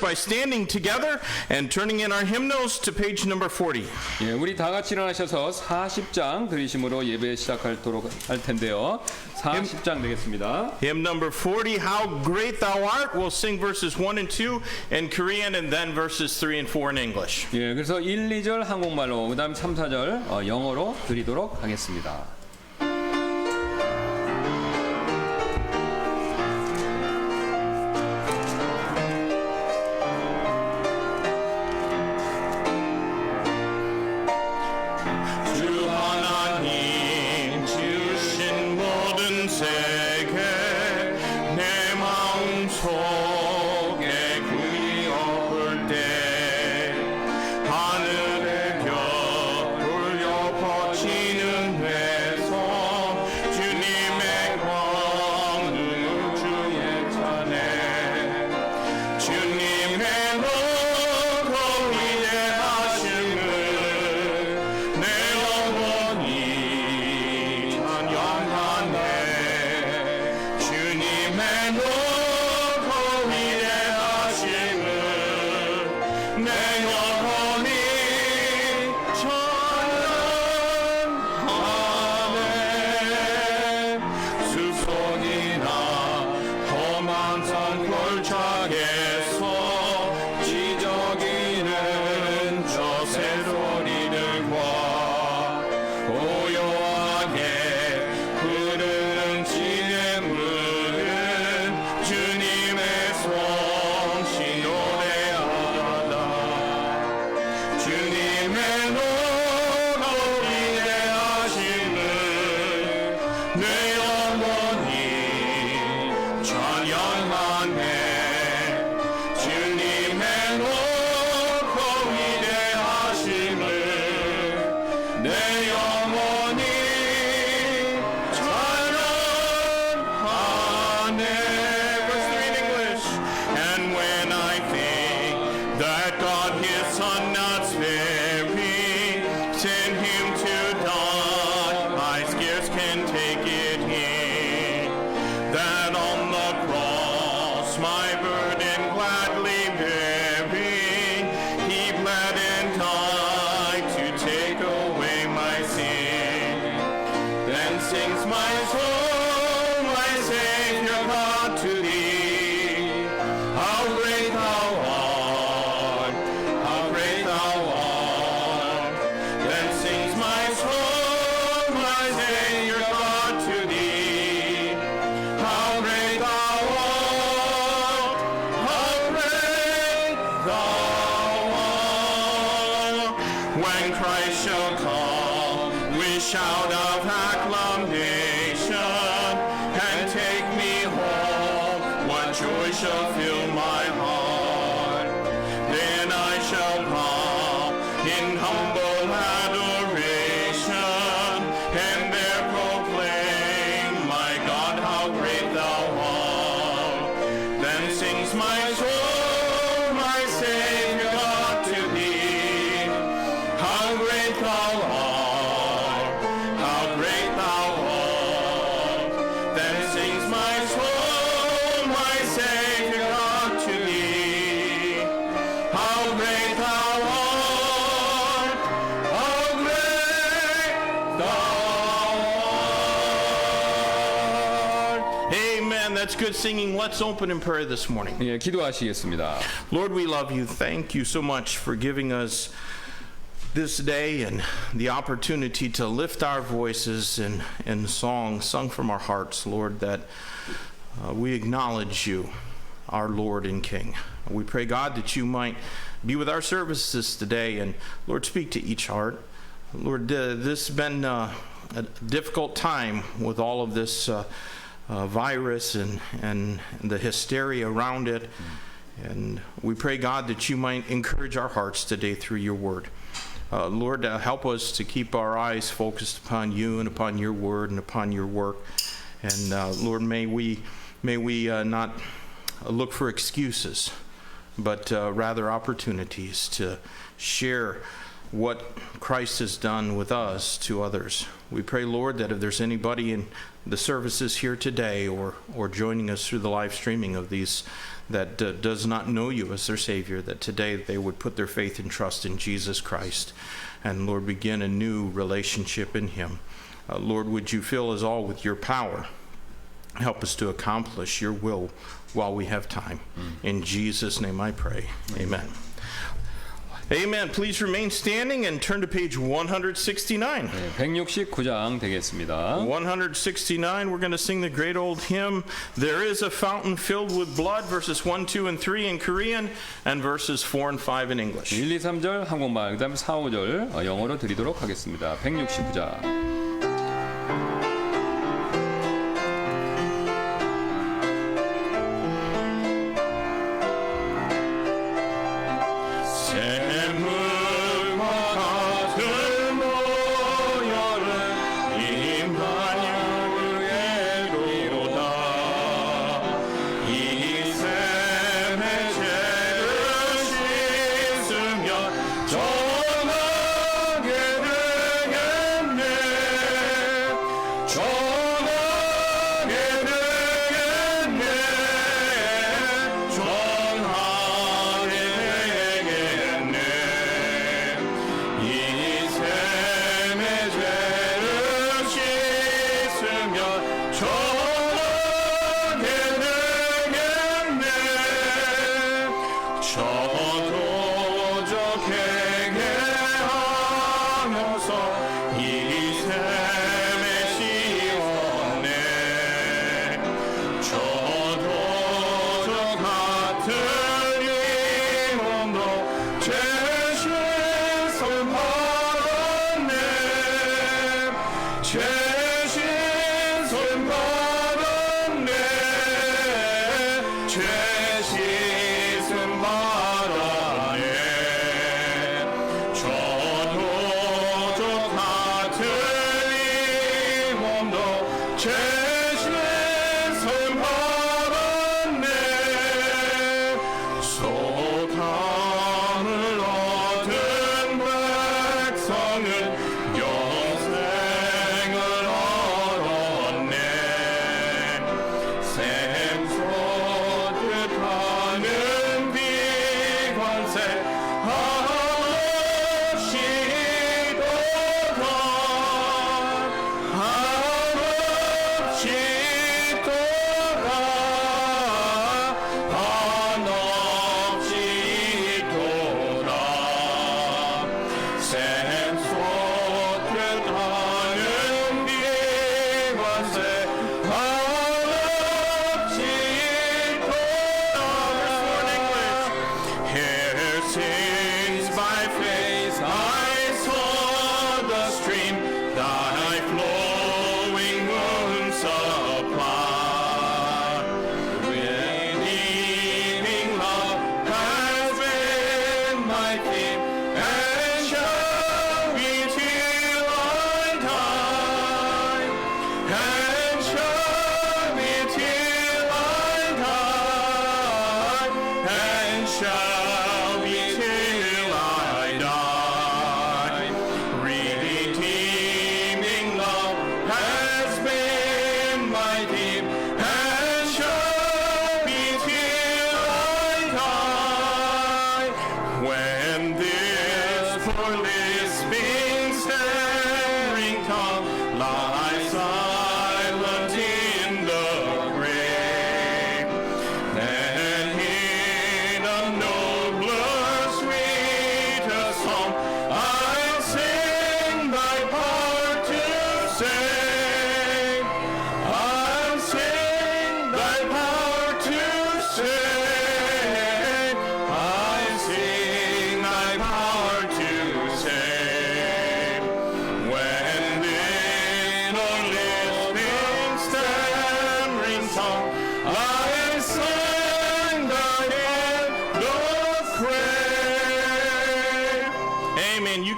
by standing together and turning in our hymnals to page number 40. 예, 우리 다 같이 일어나셔서 40장 들으심으로 예배 시작하도록 할 텐데요. 40장 되겠습니다. Hymn number 40, How Great Thou Art. We'll sing verses 1 and 2 in Korean and then verses 3 and 4 in English. 예, 그래서 1, 2절 한국말로 그다음 3, 4절 영어로 드리도록 하겠습니다. When Christ shall come, we shout of acclamation, and take me home, what joy shall fill my heart. Then I shall come in humble adoration, and there proclaim, my God, how great thou art. Then sings my soul, my Savior God, to thee. How great thou art, how great thou art. Then sings my soul, my Savior God, to thee. How great thou art, how great thou art. Amen. That's good singing. Let's open in prayer this morning. 예, 기도하시겠습니다. Lord, we love you. Thank you so much for giving us this day and the opportunity to lift our voices in song sung from our hearts, Lord, that we acknowledge you, our Lord and King. We pray, God, that you might be with our services today and, Lord, speak to each heart. Lord, this has been a difficult time with all of this virus and the hysteria around it. And we pray, God, that you might encourage our hearts today through your word. Lord, help us to keep our eyes focused upon you and upon your word and upon your work. And Lord, may we not look for excuses, but rather opportunities to share what Christ has done with us to others. We pray, Lord, that if there's anybody in the services here today or joining us through the live streaming of these that does not know you as their Savior, that today they would put their faith and trust in Jesus Christ and, Lord, begin a new relationship in Him. Lord, would you fill us all with your power? Help us to accomplish your will while we have time. In Jesus' name I pray. Amen. Amen. Please remain standing and turn to page 169. 네, 169장 되겠습니다. 169, we're going to sing the great old hymn, There is a Fountain Filled with Blood, verses 1, 2, and 3 in Korean, and verses 4 and 5 in English. 1, 2, 3절 한국말, 그 다음에 4, 5절 영어로 드리도록 하겠습니다. 169장.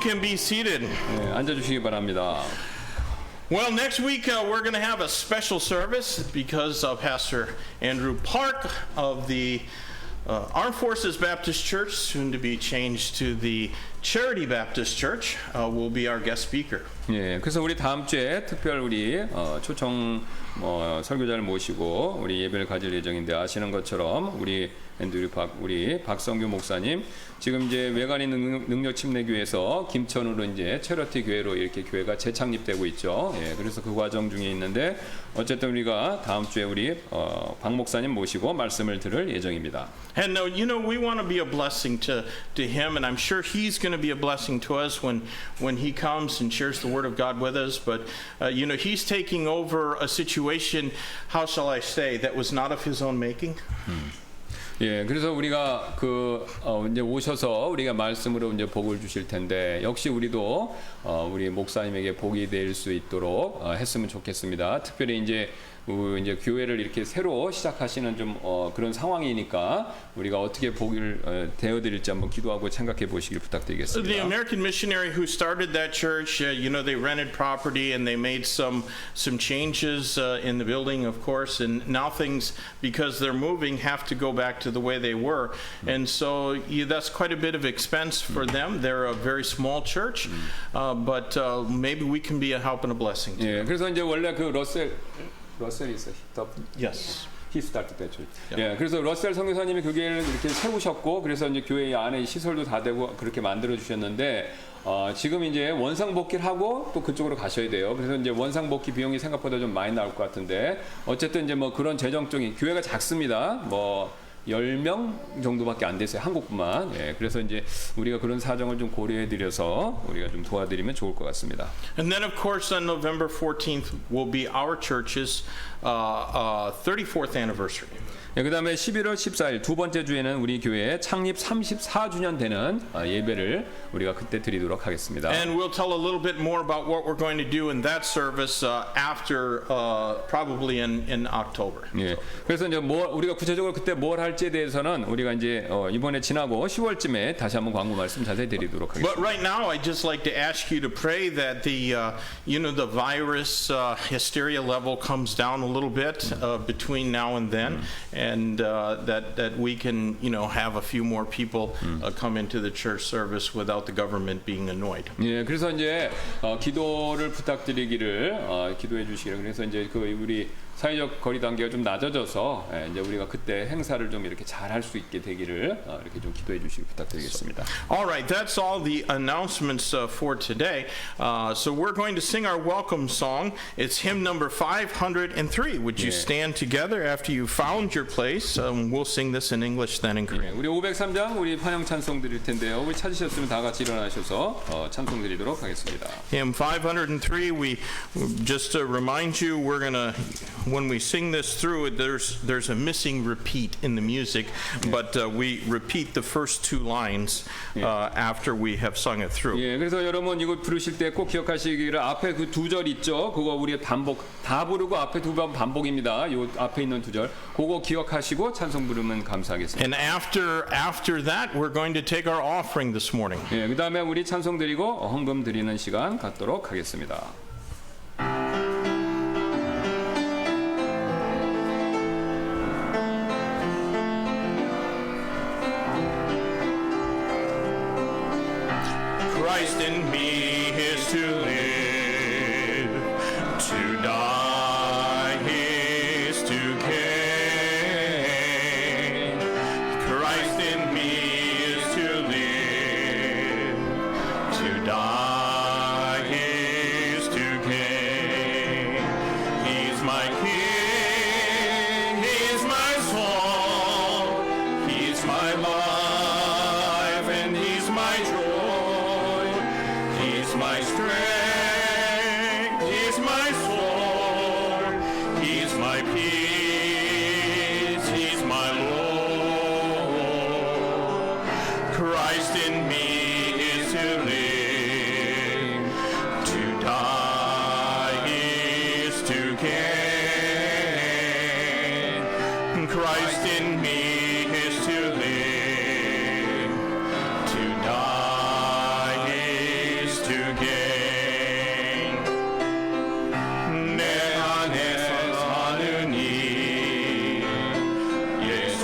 can be seated. 네, 앉아주시기 바랍니다. Well, next week we're going to have a special service because of Pastor Andrew Park of the Armed Forces Baptist Church, soon to be changed to the Charity Baptist Church, will be our guest speaker. 예, 그래서 우리 다음 주에 특별 우리 초청 설교자를 모시고 우리 예배를 가질 예정인데 아시는 것처럼 우리 박성규 목사님 지금 이제 외관인 능력 침례교회에서 김천으로 이제 체러티 교회로 이렇게 교회가 재창립되고 있죠. 예, 그래서 그 과정 중에 있는데 어쨌든 우리가 다음 주에 우리 박 목사님 모시고 말씀을 들을 예정입니다. And we want to be a blessing to him, and I'm sure he's going to be a blessing to us when he comes and shares the word of God with us. But he's taking over a situation, how shall I say, that was not of his own making. 예, 그래서 우리가 이제 오셔서 우리가 말씀으로 이제 복을 주실 텐데 역시 우리도 우리 목사님에게 복이 될 수 있도록 했으면 좋겠습니다. 특별히 이제 교회를 이렇게 새로 시작하시는 좀 그런 상황이니까 우리가 어떻게 복을 되어드릴지 한번 기도하고 생각해 보시길 부탁드리겠습니다. The American missionary who started that church, they rented property and they made some changes in the building, of course, and now things, because they're moving, have to go back to the way they were, and so that's quite a bit of expense for them. They're a very small church, but maybe we can be a help and a blessing. 예, 그래서 이제 원래 그 러셀이 있어요. Yes. He started that church. 예, 그래서 러셀 선교사님이 그 교회를 이렇게 세우셨고, 그래서 이제 교회 안에 시설도 다 되고 그렇게 만들어 주셨는데, 지금 이제 원상복귀를 하고 또 그쪽으로 가셔야 돼요. 그래서 이제 원상복귀 비용이 생각보다 좀 많이 나올 것 같은데, 어쨌든 이제 뭐 그런 재정적인 교회가 작습니다. 10명 정도밖에 안 됐어요. 한국뿐만. 예, 그래서 이제 우리가 그런 사정을 좀 고려해 드려서 우리가 좀 도와드리면 좋을 것 같습니다. And then of course on November 14th will be our church's 34th anniversary. 예, 그다음에 11월 14일 두 번째 주에는 우리 교회 창립 34주년 되는 예배를 우리가 그때 드리도록 하겠습니다. And we'll tell a little bit more about what we're going to do in that service after probably in October. 예. 그래서 이제 우리가 구체적으로 그때 뭘 할지에 대해서는 우리가 이제 이번에 지나고 10월쯤에 다시 한번 광고 말씀 자세히 드리도록 하겠습니다. But right now I'd just like to ask you to pray that the virus hysteria level comes down a little bit between now and then. And that we can, have a few more people come into the church service without the government being annoyed. 예, 그래서 이제 기도를 부탁드리기를 기도해 주시기를. 그래서 이제 우리 사회적 거리 단계가 좀 낮아져서 이제 우리가 그때 행사를 좀 이렇게 잘 할 수 있게 되기를 이렇게 좀 기도해 주시길 부탁드리겠습니다. All right, that's all the announcements for today. So we're going to sing our welcome song. It's hymn number 503. Would you stand together after you found your place? We'll sing this in English, then in Korean. 우리 503장 우리 환영 찬송 드릴 텐데요. 우리 찾으셨으면 다 같이 일어나셔서 찬송 드리도록 하겠습니다. Hymn 503. We just to remind you, we're gonna. When we sing this through, there's a missing repeat in the music, but we repeat the first two lines after we have sung it through. 예, 그래서 여러분 이거 부르실 때 꼭 기억하시기를 앞에 그 두 절 있죠? 그거 우리 반복 다 부르고 앞에 두 번 반복입니다. 요 앞에 있는 두 절, 그거 기억하시고 찬송 부르면 감사하겠습니다. And after that, we're going to take our offering this morning. 예, 그다음에 우리 찬송 드리고 헌금 드리는 시간 갖도록 하겠습니다. Christ in me is to live, to die is to gain. Christ in me is to live, to die is to gain. He's my King, He's my song, He's my life, and He's my joy. He's my strength, He's my sword, He's my peace, He's my Lord. Christ in me is to live, to die is to gain. Christ in me is to live, to die is to gain. 내 안에 사느니 예수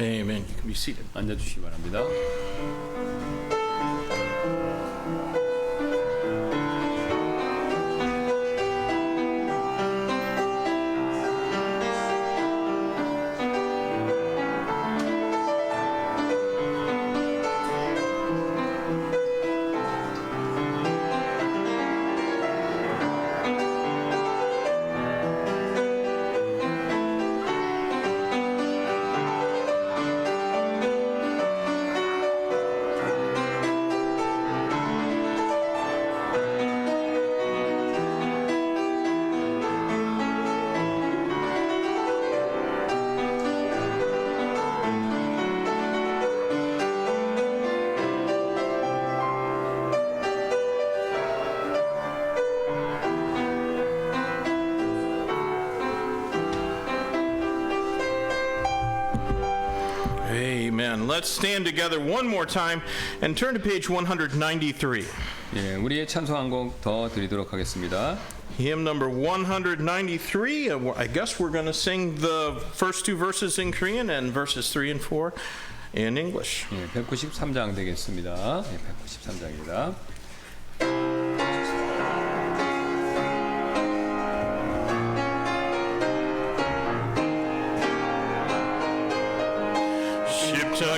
Amen. You can be seated. 앉아주시기 바랍니다. Amen. Let's stand together one more time and turn to page 193. 예, 우리의 찬송 한 곡 더 드리도록 하겠습니다. Hymn number 193. I guess we're going to sing the first two verses in Korean and verses 3 and 4 in English. 예, 193장 되겠습니다. 예, 193장입니다.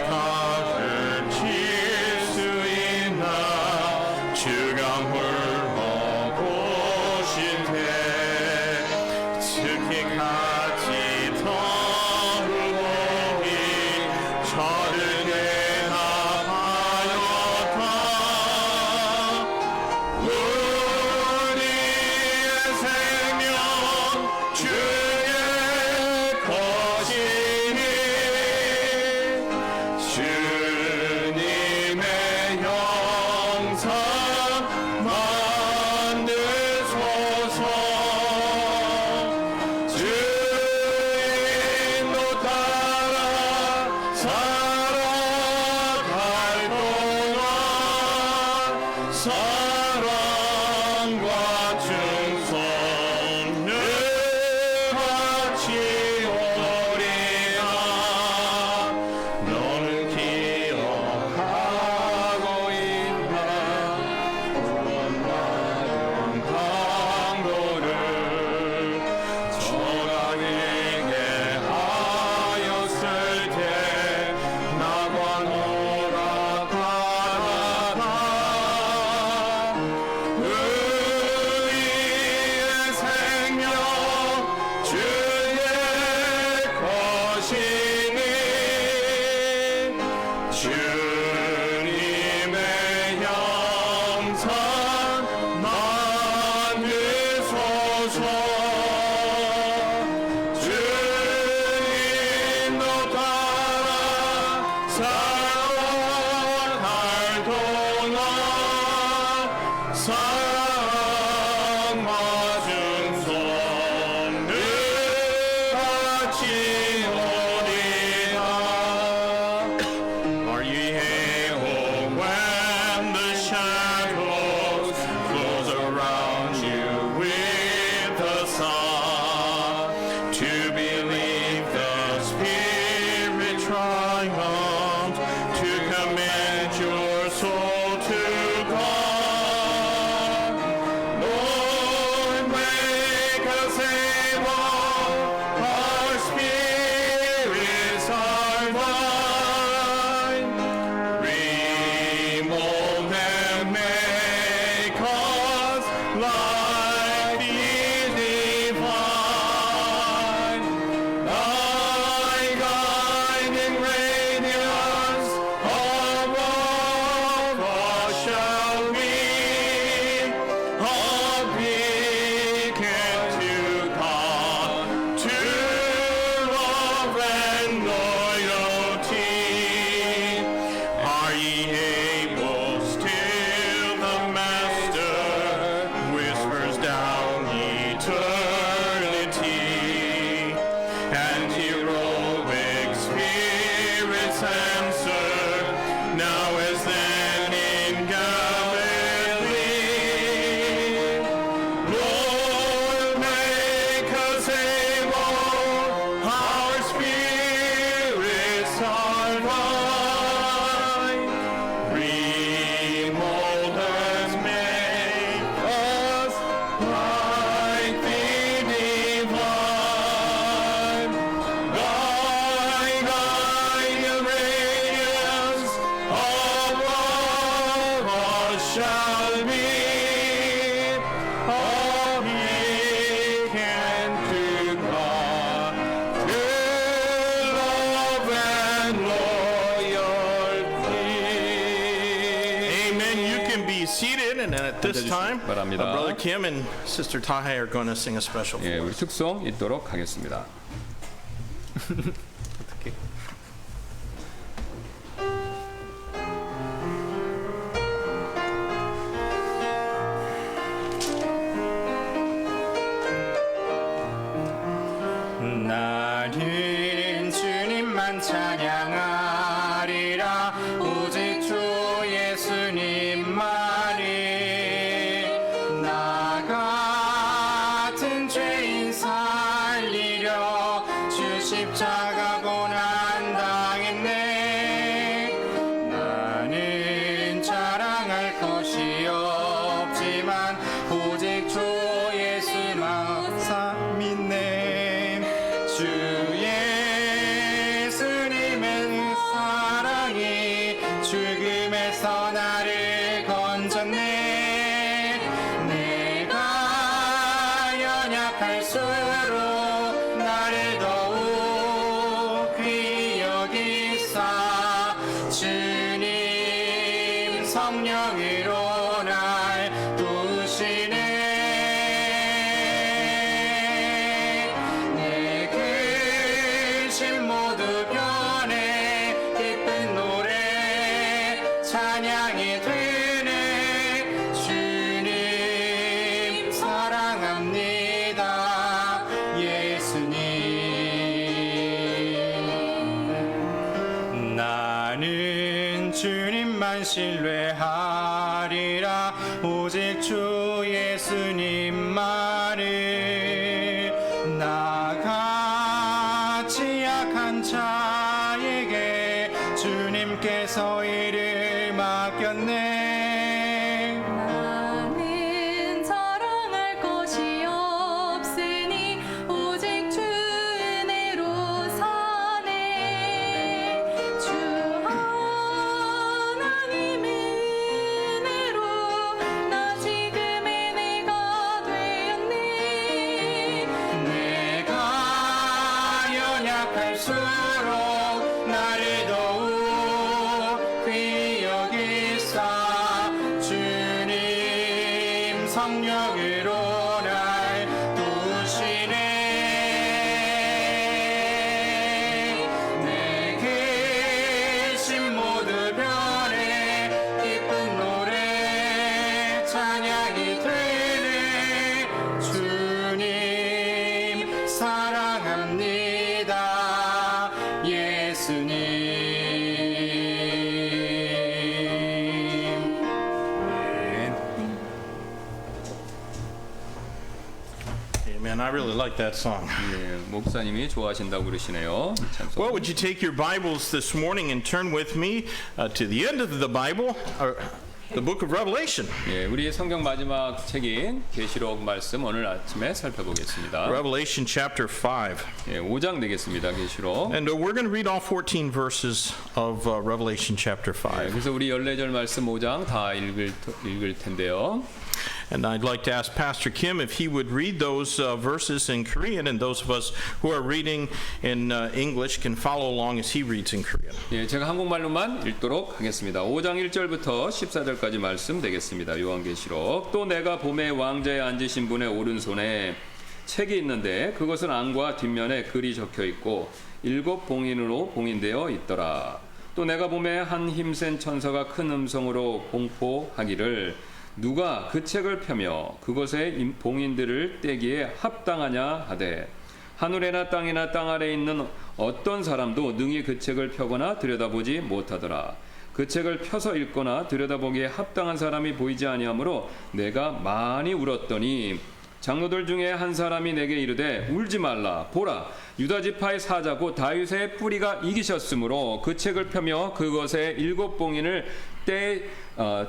십자가를 질 수 있나 주가 홀보신데 특히 같이 더루오니 저를 대답하였다. 우리의 생명 주의 것이니 주님의 형상 만드소서. 주 인도 따라 살아갈 동안 사랑과 충성을 바치오리라. 너는 기억하고 있나 원하던 강도를 정하게 하였을 때 나관 오락하라. Are ye able when the shadows close around you with the sun, to believe the Spirit triumphs, to commend your soul to God? Lord, make us able, our spirits are thine. Remold and make us like thee divine. Thy guiding radiance above us shall be, a beacon to God, to love and loyalty. Are ye able still? The Master whispers down eternity, and heroic spirits answer, now as then in Galilee. Lord, make us able, our spirits are thine. Remold us, make us like thee divine. Thy guiding radiance above us shall be, a beacon to God, to love and loyalty. Amen. You can be seated, and at this time, 바랍니다. Brother Kim and Sister Tahe are going to sing a special 예, for 우리 us. 특송 읽도록 하겠습니다. 나는 주님만 찬양하리라 오직 주 예수님만이 나 같은 죄인 살리려 주 십자가 고난 당했네. 나는 자랑할 것이 없지만 오직 주 예수만 믿네. 주 예수님의 사랑이 죽음에서 나를 건졌네. 내가 연약할수록 나를 더욱 귀히 여기사 주님 성령으로 날 도우시네. 내 근심 모두 변해 기쁜 노래 찬양이 되네. 주님 사랑합니다. 예수님. 나는 주님만 신뢰하리라 오직 주 예수님만을. 나같이 약한 자에게 주님께서 이를 맡겼네. 나는 자랑할 것이 없으니 오직 주 은혜로 사네. 주 하나님의 은혜로 나 지금의 내가 되었네. 내가 연약할수록 나를 더욱 귀히 여기사 주님 성령으로 날 도우시네. 내 근심 모두 변해 기쁜 노래 찬양이 되네. 주님 사랑합니다. 예수님. Amen. I really like that song. 예, 목사님이 좋아하신다고 그러시네요. 찬송. Well, would you take your Bibles this morning and turn with me to the end of the Bible, or the book of Revelation. 예, 우리 성경 마지막 책인 계시록 말씀 오늘 아침에 살펴보겠습니다. Revelation chapter 5. 예, 5장 되겠습니다. 계시록. And we're going to read all 14 verses of Revelation chapter 예, 5. 그래서 우리 14절 말씀 5장 다 읽을 텐데요. And I'd like to ask Pastor Kim if he would read those verses in Korean, and those of us who are reading in English can follow along as he reads in Korean. 예, 제가 한국말로만 읽도록 하겠습니다. 5장 1절부터 14절까지 말씀 되겠습니다. 요한계시록. 또 내가 봄에 왕자에 앉으신 분의 오른손에 책이 있는데 그것은 안과 뒷면에 글이 적혀 있고 7 봉인으로 봉인되어 있더라. 또 내가 봄에 한 힘센 천사가 큰 음성으로 공포하기를 누가 그 책을 펴며 그것의 봉인들을 떼기에 합당하냐 하되 하늘에나 땅이나 땅 아래에 있는 어떤 사람도 능히 그 책을 펴거나 들여다보지 못하더라. 그 책을 펴서 읽거나 들여다보기에 합당한 사람이 보이지 아니하므로 내가 많이 울었더니 장로들 중에 한 사람이 내게 이르되 울지 말라. 보라, 유다 지파의 사자고 다윗의 뿌리가 이기셨으므로 그 책을 펴며 그것의 7 봉인을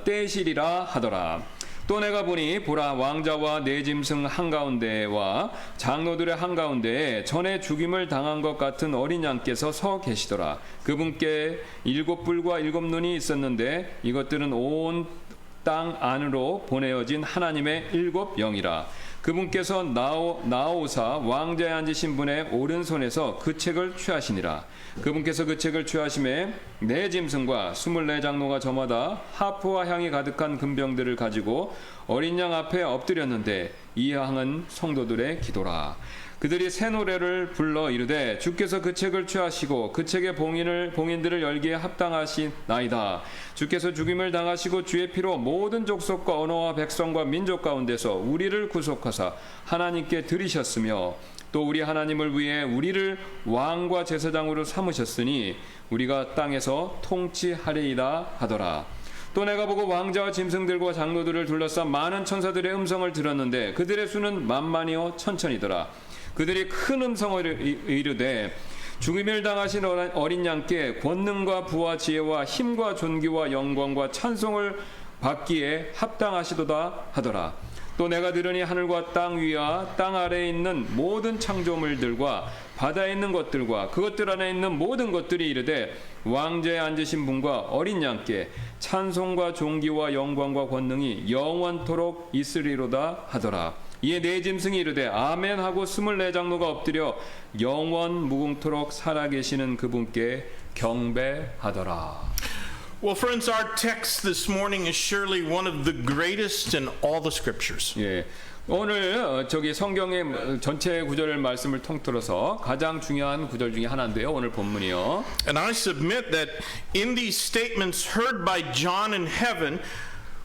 떼시리라 하더라. 또 내가 보니 보라, 왕자와 네 짐승 한가운데와 장로들의 한가운데에 전에 죽임을 당한 것 같은 어린 양께서 서 계시더라. 그분께 7 뿔과 7 눈이 있었는데 이것들은 온 땅 안으로 보내어진 하나님의 7 영이라. 그분께서 나오사 왕자에 앉으신 분의 오른손에서 그 책을 취하시니라. 그분께서 그 책을 취하심에 네 짐승과 24 장로가 저마다 하프와 향이 가득한 금병들을 가지고 어린 양 앞에 엎드렸는데 이 향은 성도들의 기도라. 그들이 새 노래를 불러 이르되 주께서 그 책을 취하시고 그 책의 봉인들을 열기에 합당하시나이다. 주께서 죽임을 당하시고 주의 피로 모든 족속과 언어와 백성과 민족 가운데서 우리를 구속하사 하나님께 드리셨으며 또 우리 하나님을 위해 우리를 왕과 제사장으로 삼으셨으니 우리가 땅에서 통치하리이다 하더라. 또 내가 보고 왕자와 짐승들과 장로들을 둘러싼 많은 천사들의 음성을 들었는데 그들의 수는 만만이요 천천이더라. 그들이 큰 음성을 이르되 죽임을 당하신 어린 양께 권능과 부와 지혜와 힘과 존귀와 영광과 찬송을 받기에 합당하시도다 하더라. 또 내가 들으니 하늘과 땅 위와 땅 아래에 있는 모든 창조물들과 바다에 있는 것들과 그것들 안에 있는 모든 것들이 이르되 왕자에 앉으신 분과 어린 양께 찬송과 존귀와 영광과 권능이 영원토록 있으리로다 하더라. 이에 네 짐승이 이르되 아멘 하고 24 장로가 엎드려 영원 무궁토록 살아계시는 그분께 경배하더라. Well, friends, our text this morning is surely one of the greatest in all the scriptures. 예. 오늘 저기 성경의 전체 구절의 말씀을 통틀어서 가장 중요한 구절 중에 하나인데요. 오늘 본문이요. And I submit that in these statements heard by John in heaven,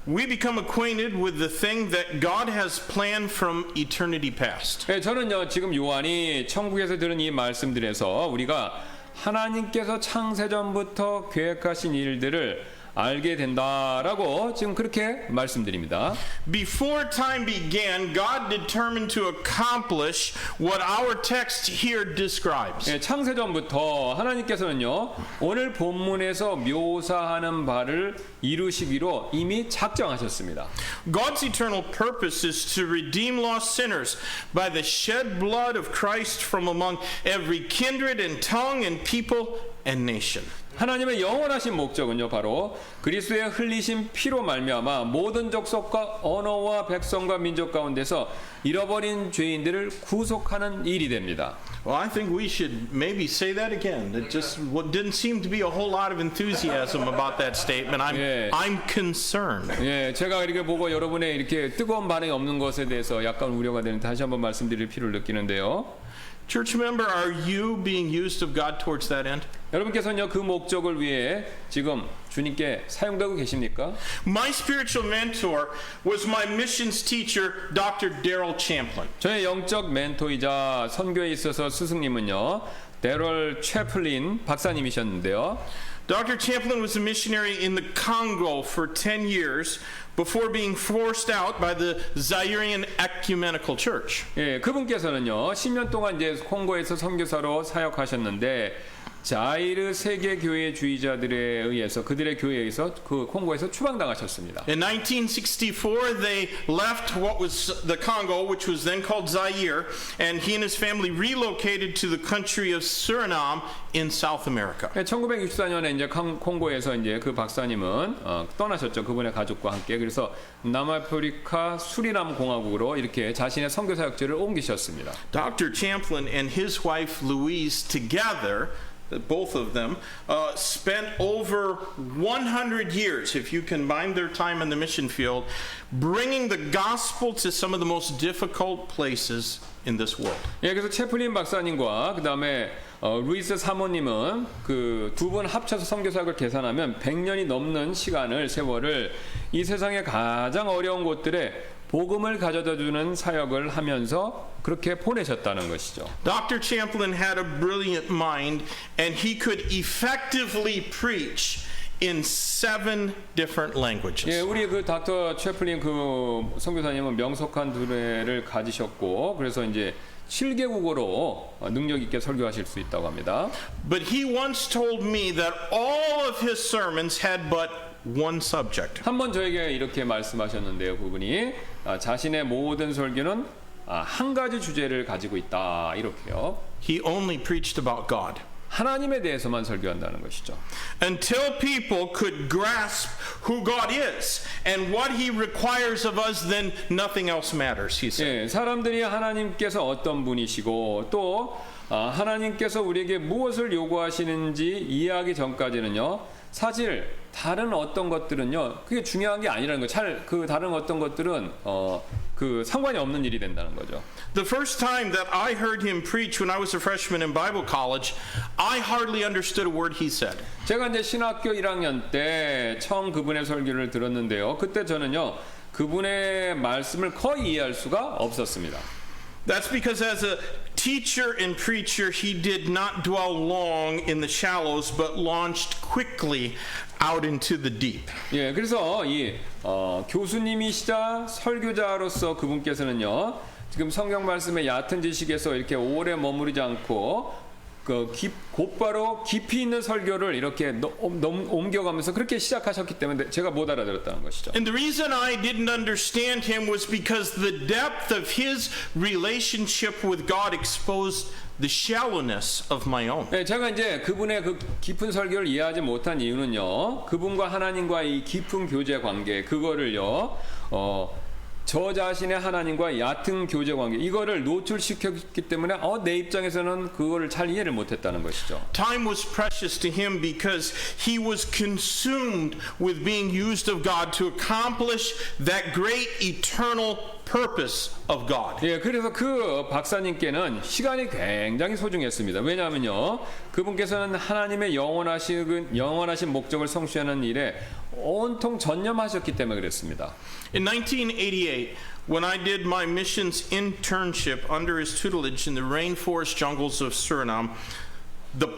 we become acquainted with the thing that God has planned from eternity past. 예, 저는요 지금 요한이 천국에서 들은 이 말씀들에서 우리가 하나님께서 창세전부터 계획하신 일들을 알게 된다라고 지금 그렇게 말씀드립니다. Before time began, God determined to accomplish what our text here describes. 예, 창세전부터 하나님께서는요 오늘 본문에서 묘사하는 바를 이루시기로 이미 작정하셨습니다. God's eternal purpose is to redeem lost sinners by the shed blood of Christ from among every kindred and tongue and people and nation. 하나님의 영원하신 목적은요 바로 그리스도의 흘리신 피로 말미암아 모든 족속과 언어와 백성과 민족 가운데서 잃어버린 죄인들을 구속하는 일이 됩니다. Well, I think we should maybe say that again. It just didn't seem to be a whole lot of enthusiasm about that statement. I'm concerned. 예, 제가 이렇게 보고 여러분의 이렇게 뜨거운 반응이 없는 것에 대해서 약간 우려가 되는 다시 한번 말씀드릴 필요를 느끼는데요. Church member, are you being used of God towards that end? 여러분께서는요 그 목적을 위해 지금 주님께 사용되고 계십니까? My spiritual mentor was my missions teacher, Dr. Daryl Champlin. 저의 영적 멘토이자 선교에 있어서 스승님은요 데럴 채플린 박사님이셨는데요. Dr. Champlin was a missionary in the Congo for 10 years before being forced out by the Zairean Ecumenical Church. 예, 그분께서는요 10년 동안 이제 콩고에서 선교사로 사역하셨는데 자이르 세계 교회 주의자들에 의해서 그들의 교회에서 그 콩고에서 추방당하셨습니다. In 1964, they left what was the Congo, which was then called Zaire, and he and his family relocated to the country of Suriname in South America. 1964년에 이제 콩고에서 이제 그 박사님은 떠나셨죠. 그분의 가족과 함께. 그래서 남아프리카 수리남 공화국으로 이렇게 자신의 선교 사역지를 옮기셨습니다. Dr. Champlin and his wife Louise together, both of them, spent over 100 years, if you combine their time in the mission field, bringing the gospel to some of the most difficult places in this world. 예, 그래서 채플린 박사님과 그 다음에 루이스 사모님은 그 두 분 합쳐서 선교사역을 계산하면 100년이 넘는 세월을 이 세상의 가장 어려운 곳들에 복음을 가져다주는 사역을 하면서 그렇게 보내셨다는 것이죠. Dr. Champlin had a brilliant mind, and he could effectively preach in 7 different languages. 예, 우리 그 닥터 채플린 그 선교사님은 명석한 두뇌를 가지셨고, 그래서 이제 7개국어로 능력 있게 설교하실 수 있다고 합니다. But he once told me that all of his sermons had but one subject. 한 번 저에게 이렇게 말씀하셨는데요, 그분이 자신의 모든 설교는 한 가지 주제를 가지고 있다 이렇게요. He only preached about God. 하나님에 대해서만 설교한다는 것이죠. Until people could grasp who God is and what He requires of us, then nothing else matters, he said. 예, 사람들이 하나님께서 어떤 분이시고 또 하나님께서 우리에게 무엇을 요구하시는지 이해하기 전까지는요, 사실 다른 어떤 것들은요, 그게 중요한 게 아니라는 거예요. 그 다른 어떤 것들은 그 상관이 없는 일이 된다는 거죠. The first time that I heard him preach when I was a freshman in Bible college, I hardly understood a word he said. 제가 이제 신학교 1학년 때 처음 그분의 설교를 들었는데요. 그때 저는요, 그분의 말씀을 거의 이해할 수가 없었습니다. That's because as a teacher and preacher, he did not dwell long in the shallows, but launched quickly out into the deep. 예, 그래서 이 교수님이시자 설교자로서 그분께서는요, 지금 성경 말씀의 얕은 지식에서 이렇게 오래 머무르지 않고 곧바로 깊이 있는 설교를 이렇게 옮겨가면서 그렇게 시작하셨기 때문에 제가 못 알아들었다는 것이죠. And the reason I didn't understand him was because the depth of his relationship with God exposed the shallowness of my own. 네, 제가 이제 그분의 그 깊은 설교를 이해하지 못한 이유는요, 그분과 하나님과의 이 깊은 교제 관계, 그거를요, 저 자신의 하나님과 얕은 교제 관계, 이거를 노출시켰기 때문에 내 입장에서는 그거를 잘 이해를 못했다는 것이죠. Time was precious to him because he was consumed with being used of God to accomplish that great eternal purpose of God. 예, 그래서 그 박사님께는 시간이 굉장히 소중했습니다. 왜냐하면요, 그분께서는 하나님의 영원하신 목적을 성취하는 일에 온통 전념하셨기 때문에 그랬습니다. In 1988, when I did my missions internship under his tutelage in the rainforest jungles of Suriname, the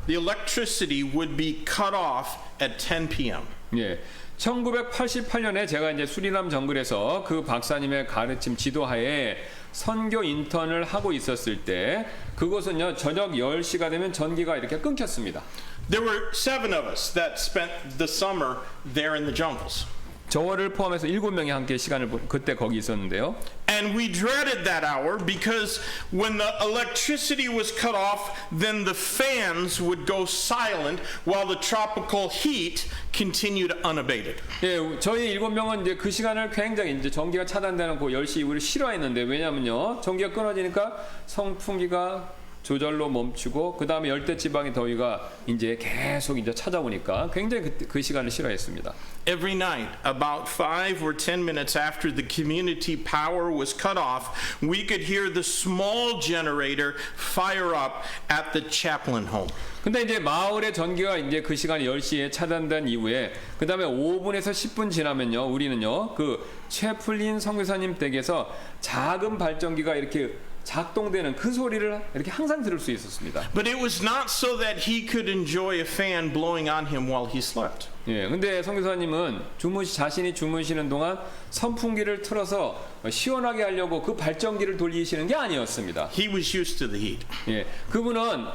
electricity would be cut off at 10 p.m. 예. 1988년에 제가 이제 수리남 정글에서 그 박사님의 가르침 지도하에 선교 인턴을 하고 있었을 때 그곳은요, 저녁 10시가 되면 전기가 이렇게 끊겼습니다. There were 7 of us that spent the summer there in the jungles. 저를 포함해서 7명이 함께 시간을 그때 거기 있었는데요. And we dreaded that hour because when the electricity was cut off, then the fans would go silent while the tropical heat continued unabated. 예, 저희 7명은 이제 그 시간을 굉장히 이제 전기가 차단되는 그 10시 이후를 싫어했는데, 왜냐면요, 전기가 끊어지니까 선풍기가 조절로 멈추고 그 다음에 열대지방의 더위가 이제 계속 이제 찾아오니까 굉장히 그 시간을 싫어했습니다. Every night, about 5 or 10 minutes after the community power was cut off, we could hear the small generator fire up at the Chaplin home. 근데 이제 마을의 전기가 이제 그 시간 10시에 차단된 이후에 그 다음에 5분에서 10분 지나면요, 우리는요, 그 채플린 선교사님 댁에서 작은 발전기가 이렇게 작동되는 그 소리를 이렇게 항상 들을 수 있었습니다. But it was not so that he could enjoy a fan blowing on him while he slept. 예, 근데 선교사님은 자신이 주무시는 동안 선풍기를 틀어서 시원하게 하려고 그 발전기를 돌리시는 게 아니었습니다. He was used to the heat. 예, 그분은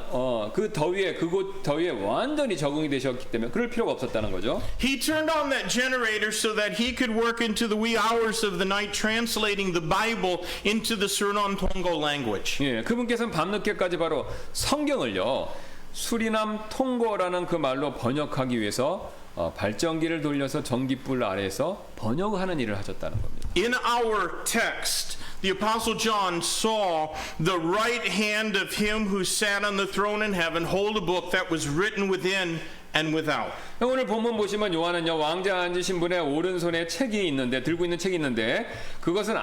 그 더위에 그곳 더위에 완전히 적응이 되셨기 때문에 그럴 필요가 없었다는 거죠. He turned on that generator so that he could work into the wee hours of the night translating the Bible into the Suriname Tongo language. 예, 그분께서는 밤늦게까지 바로 성경을요 수리남 통고라는 그 말로 번역하기 위해서 발전기를 돌려서 전기불 아래에서 번역하는 일을 하셨다는 겁니다. In our text, the Apostle John saw the right hand of him who sat on the throne in heaven hold a book that was written within and without. 오늘 본문 보시면 요한은요 왕자 앉으신 분의 오른손에 책이 있는데 들고 있는 책이 있는데 그것은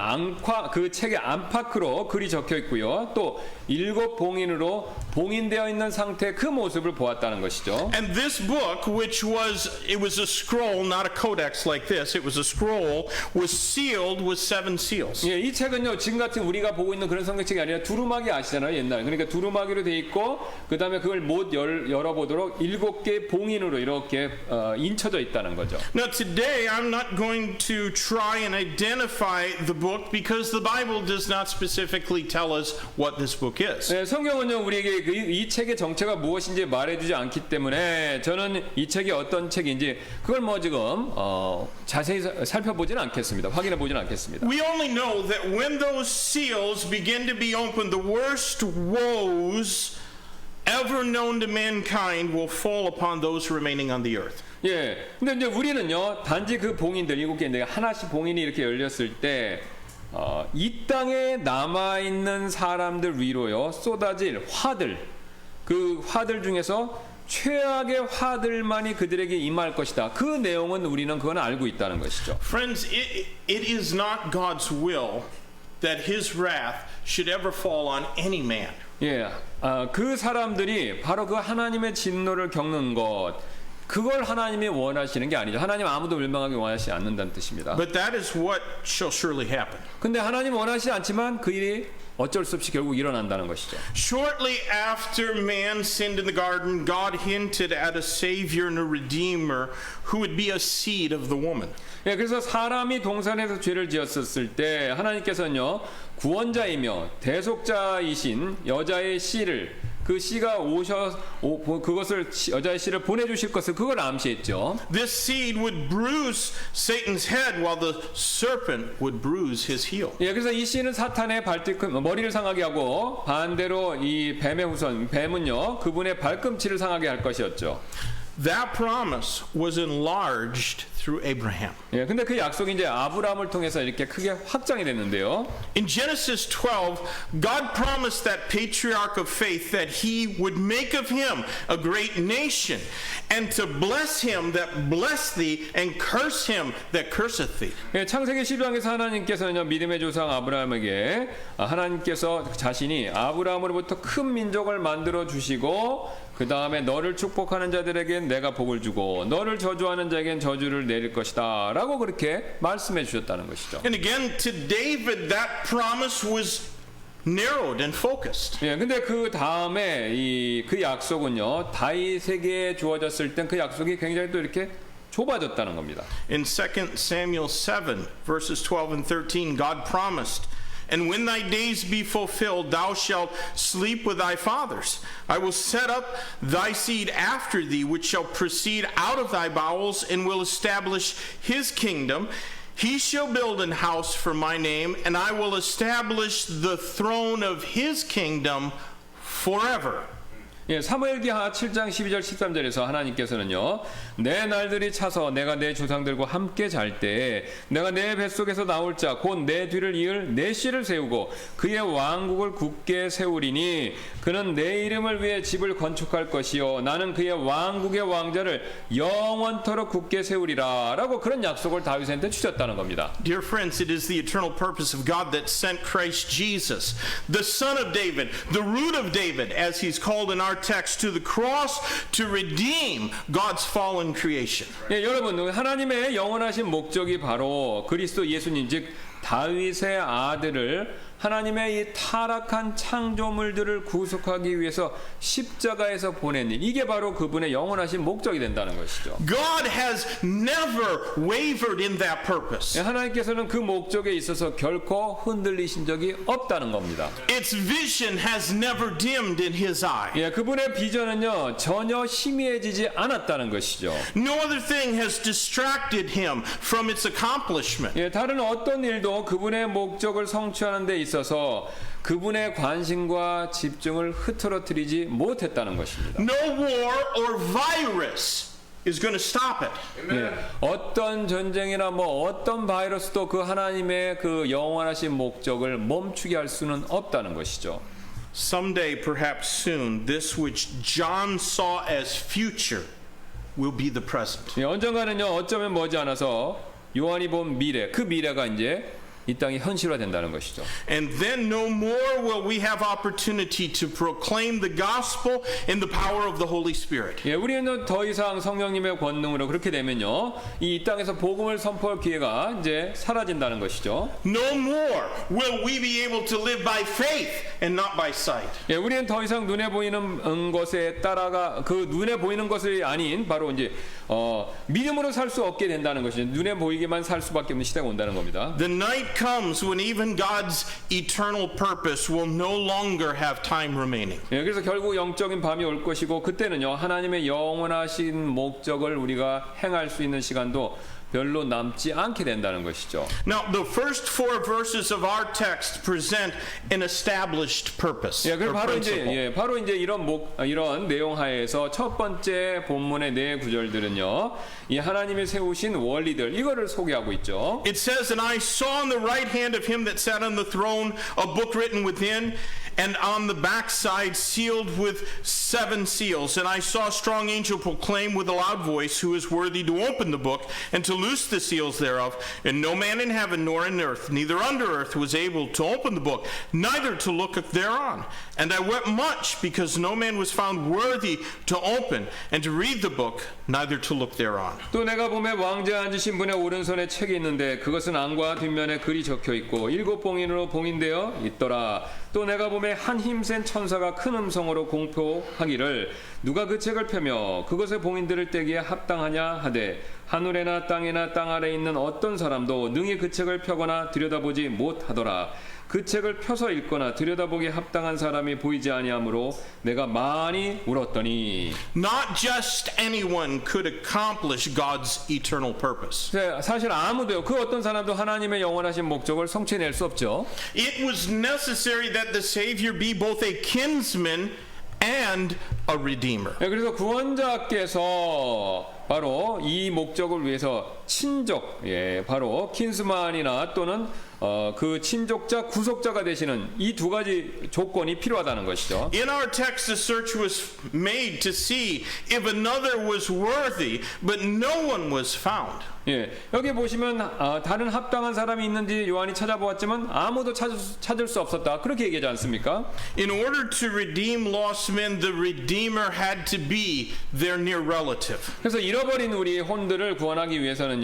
그 책의 안팎으로 글이 적혀 있고요. 또 7 봉인으로 봉인되어 있는 상태의 그 모습을 보았다는 것이죠. And this book, which it was a scroll, not a codex like this, it was a scroll, was sealed with 7 seals. 예, 이 책은요 지금 같은 우리가 보고 있는 그런 성경책이 아니라 두루마기 아시잖아요 옛날. 그러니까 두루마기로 돼 있고 그 다음에 그걸 못 열어보도록 7개의 봉인으로 이렇게 인쳐져 있다는 거죠. Now today I'm not going to try and identify the book because the Bible does not specifically tell us what this book is. 네, 성경은요 우리에게 이 책의 정체가 무엇인지 말해주지 않기 때문에 저는 이 책이 어떤 책인지 그걸 지금 자세히 살펴보지는 않겠습니다. 확인해 보지는 않겠습니다. We only know that when those seals begin to be opened, the worst woes ever known to mankind will fall upon those remaining on the earth. 예, 근데 이제 우리는요 단지 그 봉인들 7개인데 하나씩 봉인이 이렇게 열렸을 때 이 땅에 남아 있는 사람들 위로요 쏟아질 화들, 그 화들 중에서 최악의 화들만이 그들에게 임할 것이다. 그 내용은 우리는 그건 알고 있다는 것이죠. Friends, it is not God's will that His wrath should ever fall on any man. 예, 그 사람들이 바로 그 하나님의 진노를 겪는 것, 그걸 하나님이 원하시는 게 아니죠. 하나님 아무도 멸망하기 원하시지 않는다는 뜻입니다. But that is what shall surely happen. 근데 하나님 원하시지 않지만 그 일이 어쩔 수 없이 결국 일어난다는 것이죠. Shortly after man sinned in the garden, God hinted at a Savior and a Redeemer who would be a seed of the woman. 예, 그래서 사람이 동산에서 죄를 지었을 때 하나님께서는요 구원자이며 대속자이신 여자의 씨를 그 씨가 그것을 여자의 씨를 보내주실 것을 그걸 암시했죠. This seed would bruise Satan's head while the serpent would bruise his heel. 예, 그래서 이 씨는 사탄의 머리를 상하게 하고 반대로 이 뱀의 후손 뱀은요 그분의 발꿈치를 상하게 할 것이었죠. That promise was enlarged through Abraham. 예, 근데 그 약속이 이제 아브라함을 통해서 이렇게 크게 확장이 됐는데요. In Genesis 12, God promised that patriarch of faith that he would make of him a great nation and to bless him that blessed thee and curse him that curseth thee. 예, 창세기 12장에서 하나님께서는요 믿음의 조상 아브라함에게 하나님께서 자신이 아브라함으로부터 큰 민족을 만들어 주시고 그 다음에 너를 축복하는 자들에겐 내가 복을 주고 너를 저주하는 자에겐 저주를 내릴 것이다 라고 그렇게 말씀해 주셨다는 것이죠. And again, to David, that promise was narrowed and focused. 예, 근데 그 다음에 그 약속은요 다윗에게 주어졌을 땐 그 약속이 굉장히 또 이렇게 좁아졌다는 겁니다. In 2 Samuel 7, verses 12 and 13, God promised, and when thy days be fulfilled, thou shalt sleep with thy fathers. I will set up thy seed after thee, which shall proceed out of thy bowels, and will establish his kingdom. He shall build an house for my name, and I will establish the throne of his kingdom forever. 예, 사무엘기하 7장 12절 13절에서 하나님께서는요 내 날들이 차서 내가 내 조상들과 함께 잘 때 내가 내 뱃속에서 나올 자 곧 내 뒤를 이을 내 씨를 세우고 그의 왕국을 굳게 세우리니 그는 내 이름을 위해 집을 건축할 것이요 나는 그의 왕국의 왕자를 영원토록 굳게 세우리라 라고 그런 약속을 다윗한테 주셨다는 겁니다. Dear friends, it is the eternal purpose of God that sent Christ Jesus, the son of David, the root of David, as he's called in our text, to the cross to redeem God's fallen creation. 예, 여러분 하나님의 영원하신 목적이 바로 그리스도 예수님 즉 다윗의 아들을 하나님의 이 타락한 창조물들을 구속하기 위해서 십자가에서 보낸 일, 이게 바로 그분의 영원하신 목적이 된다는 것이죠. God has never wavered in that purpose. 하나님께서는 그 목적에 있어서 결코 흔들리신 적이 없다는 겁니다. Its vision has never dimmed in his eye. 그분의 비전은요 전혀 희미해지지 않았다는 것이죠. No other thing has distracted him from its accomplishment. 다른 어떤 일도 그분의 목적을 성취하는 데 있어서 그분의 관심과 집중을 흐트러뜨리지 못했다는 것입니다. No war or virus is going to stop it. 어떤 전쟁이나 어떤 바이러스도 그 하나님의 그 영원하신 목적을 멈추게 할 수는 없다는 것이죠. Someday, perhaps soon, this which John saw as future will be the present. 언젠가는요 어쩌면 머지않아서 요한이 본 미래, 그 미래가 이제 이 땅이 현실화된다는 것이죠. And then no more will we have opportunity to proclaim the gospel in the power of the Holy Spirit. 우리는 더 이상 성령님의 권능으로 그렇게 되면요 이 땅에서 복음을 선포할 기회가 이제 사라진다는 것이죠. No more will we be able to live by faith and not by sight. 우리는 더 이상 눈에 보이는 것에 따라가 그 눈에 보이는 것이 아닌 바로 이제 믿음으로 살 수 없게 된다는 것이죠. 눈에 보이게만 살 수밖에 없는 시대가 온다는 겁니다. The night comes when even God's eternal purpose will no longer have time remaining. 그래서 결국 영적인 밤이 올 것이고 그때는요 하나님의 영원하신 목적을 우리가 행할 수 있는 시간도 별로 남지 않게 된다는 것이죠. Now, the first four verses of our text present an established purpose. 그럼 or principle. 바로 이제 이런 내용 하에서 첫 번째 본문의 네 구절들은요, 이 하나님이 세우신 원리들 이거를 소개하고 있죠. It says, "And I saw on the right hand of him that sat on the throne a book written within, and on the backside sealed with 7 seals. And I saw a strong angel proclaim with a loud voice, Who is worthy to open the book and to loose the seals thereof? And no man in heaven nor in earth, neither under earth, was able to open the book, neither to look thereon. And I wept much, because no man was found worthy to open and to read the book, neither to look thereon." 또 내가 보매 왕좌에 앉으신 분의 오른손에 책이 있는데 그것은 안과 뒷면에 글이 적혀 있고 7 봉인으로 봉인되어 있더라. 또 내가 보매 한 힘센 천사가 큰 음성으로 공포하기를 누가 그 책을 펴며 그것의 봉인들을 떼기에 합당하냐 하되 하늘에나 땅에나 땅 아래에 있는 어떤 사람도 능히 그 책을 펴거나 들여다보지 못하더라. 그 책을 펴서 읽거나 들여다보기에 합당한 사람이 보이지 아니하므로 내가 많이 울었더니. Not just anyone could accomplish God's eternal purpose. 사실 아무도요 그 어떤 사람도 하나님의 영원하신 목적을 성취해낼 수 없죠. It was necessary that the Savior be both a kinsman and a redeemer. 그래서 구원자께서 바로 이 목적을 위해서 친족, 바로 킨스만이나 또는 그 친족자, 구속자가 되시는 이 두 가지 조건이 필요하다는 것이죠. In our text, the search was made to see if another was worthy, but no one was found. 여기 보시면 다른 합당한 사람이 있는지 요한이 찾아보았지만 아무도 찾을 수 없었다. 그렇게 얘기하지 않습니까? In order to redeem lost men, the Redeemer had to be their near relative. 그래서 잃어버린 우리 혼들을 구원하기 위해서는요,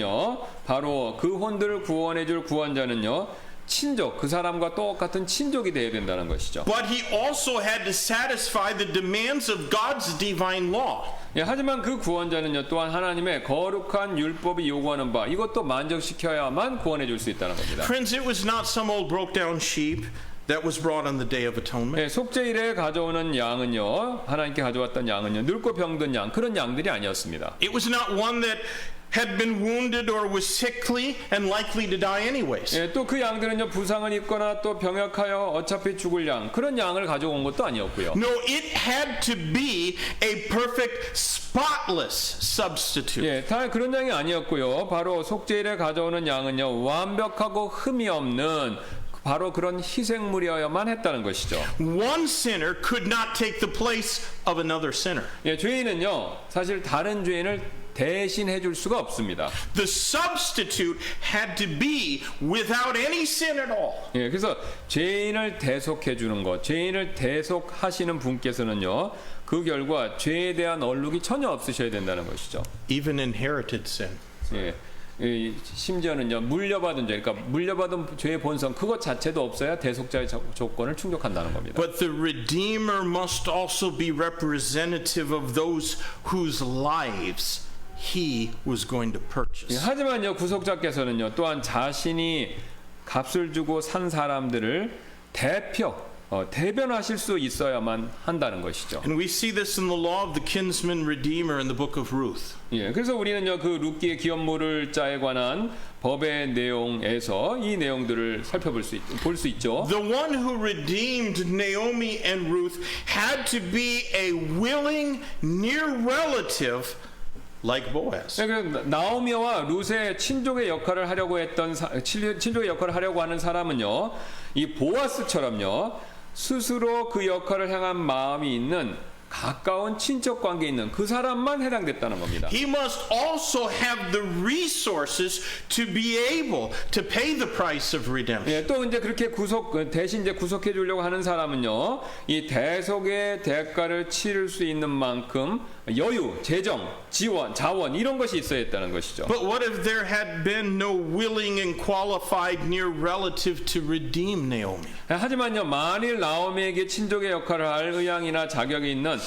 바로 그 혼들을 구원해줄 구원자는요, 친족, 그 사람과 똑같은 친족이 되어야 된다는 것이죠. But he also had to satisfy the demands of God's divine law. 하지만 그 구원자는요 또한 하나님의 거룩한 율법이 요구하는 바 이것도 만족시켜야만 구원해 줄 수 있다는 겁니다. Friends, it was not some old broke down sheep that was brought on the Day of Atonement. 속죄일에 가져오는 양은요 하나님께 가져왔던 양은요 늙고 병든 양 그런 양들이 아니었습니다. It was not one that had been wounded or was sickly and likely to die anyways. 또 그 양들은요 부상을 입거나 또 병약하여 어차피 죽을 양 그런 양을 가져온 것도 아니었고요. No, it had to be a perfect, spotless substitute. 다 그런 양이 아니었고요. 바로 속죄일에 가져오는 양은요 완벽하고 흠이 없는 바로 그런 희생물이어야만 했다는 것이죠. One sinner could not take the place of another sinner. 죄인은요 사실 다른 죄인을 대신해 줄 수가 없습니다. The substitute had to be without any sin at all. 그래서 죄인을 대속해 주는 것, 죄인을 대속하시는 분께서는요, 그 결과 죄에 대한 얼룩이 전혀 없으셔야 된다는 것이죠. Even inherited sin. 심지어는요 물려받은 죄, 그러니까 물려받은 죄의 본성 그것 자체도 없어야 대속자의 조건을 충족한다는 겁니다. But the Redeemer must also be representative of those whose lives he was going to purchase. 하지만요 구속자께서는요 또한 자신이 값을 주고 산 사람들을 대변하실 수 있어야만 한다는 것이죠. And we see this in the law of the kinsman redeemer in the book of Ruth. 예, 그래서 우리는요 그 룻기의 기업 모를 자에 관한 법의 내용에서 이 내용들을 살펴볼 볼 수 있죠. The one who redeemed Naomi and Ruth had to be a willing near relative like Boaz. 그래서 나오미와 룻의 친족의 역할을 하려고 했던 친족의 역할을 하려고 하는 사람은요 이 보아스처럼요 스스로 그 역할을 향한 마음이 있는 가까운 친척 관계에 있는 그 사람만 해당됐다는 겁니다. He must also have the resources to be able to pay the price of redemption. 예, 또 이제 그렇게 대신 이제 구속해 주려고 하는 사람은요, 이 대속의 대가를 치를 수 있는 만큼 여유, 재정, 지원, 자원 이런 것이 있어야 했다는 것이죠. But what if there had been no willing and qualified near relative to redeem Naomi? 하지만요, 만일 나오미에게 친족의 역할을 할 의향이나 자격이 있는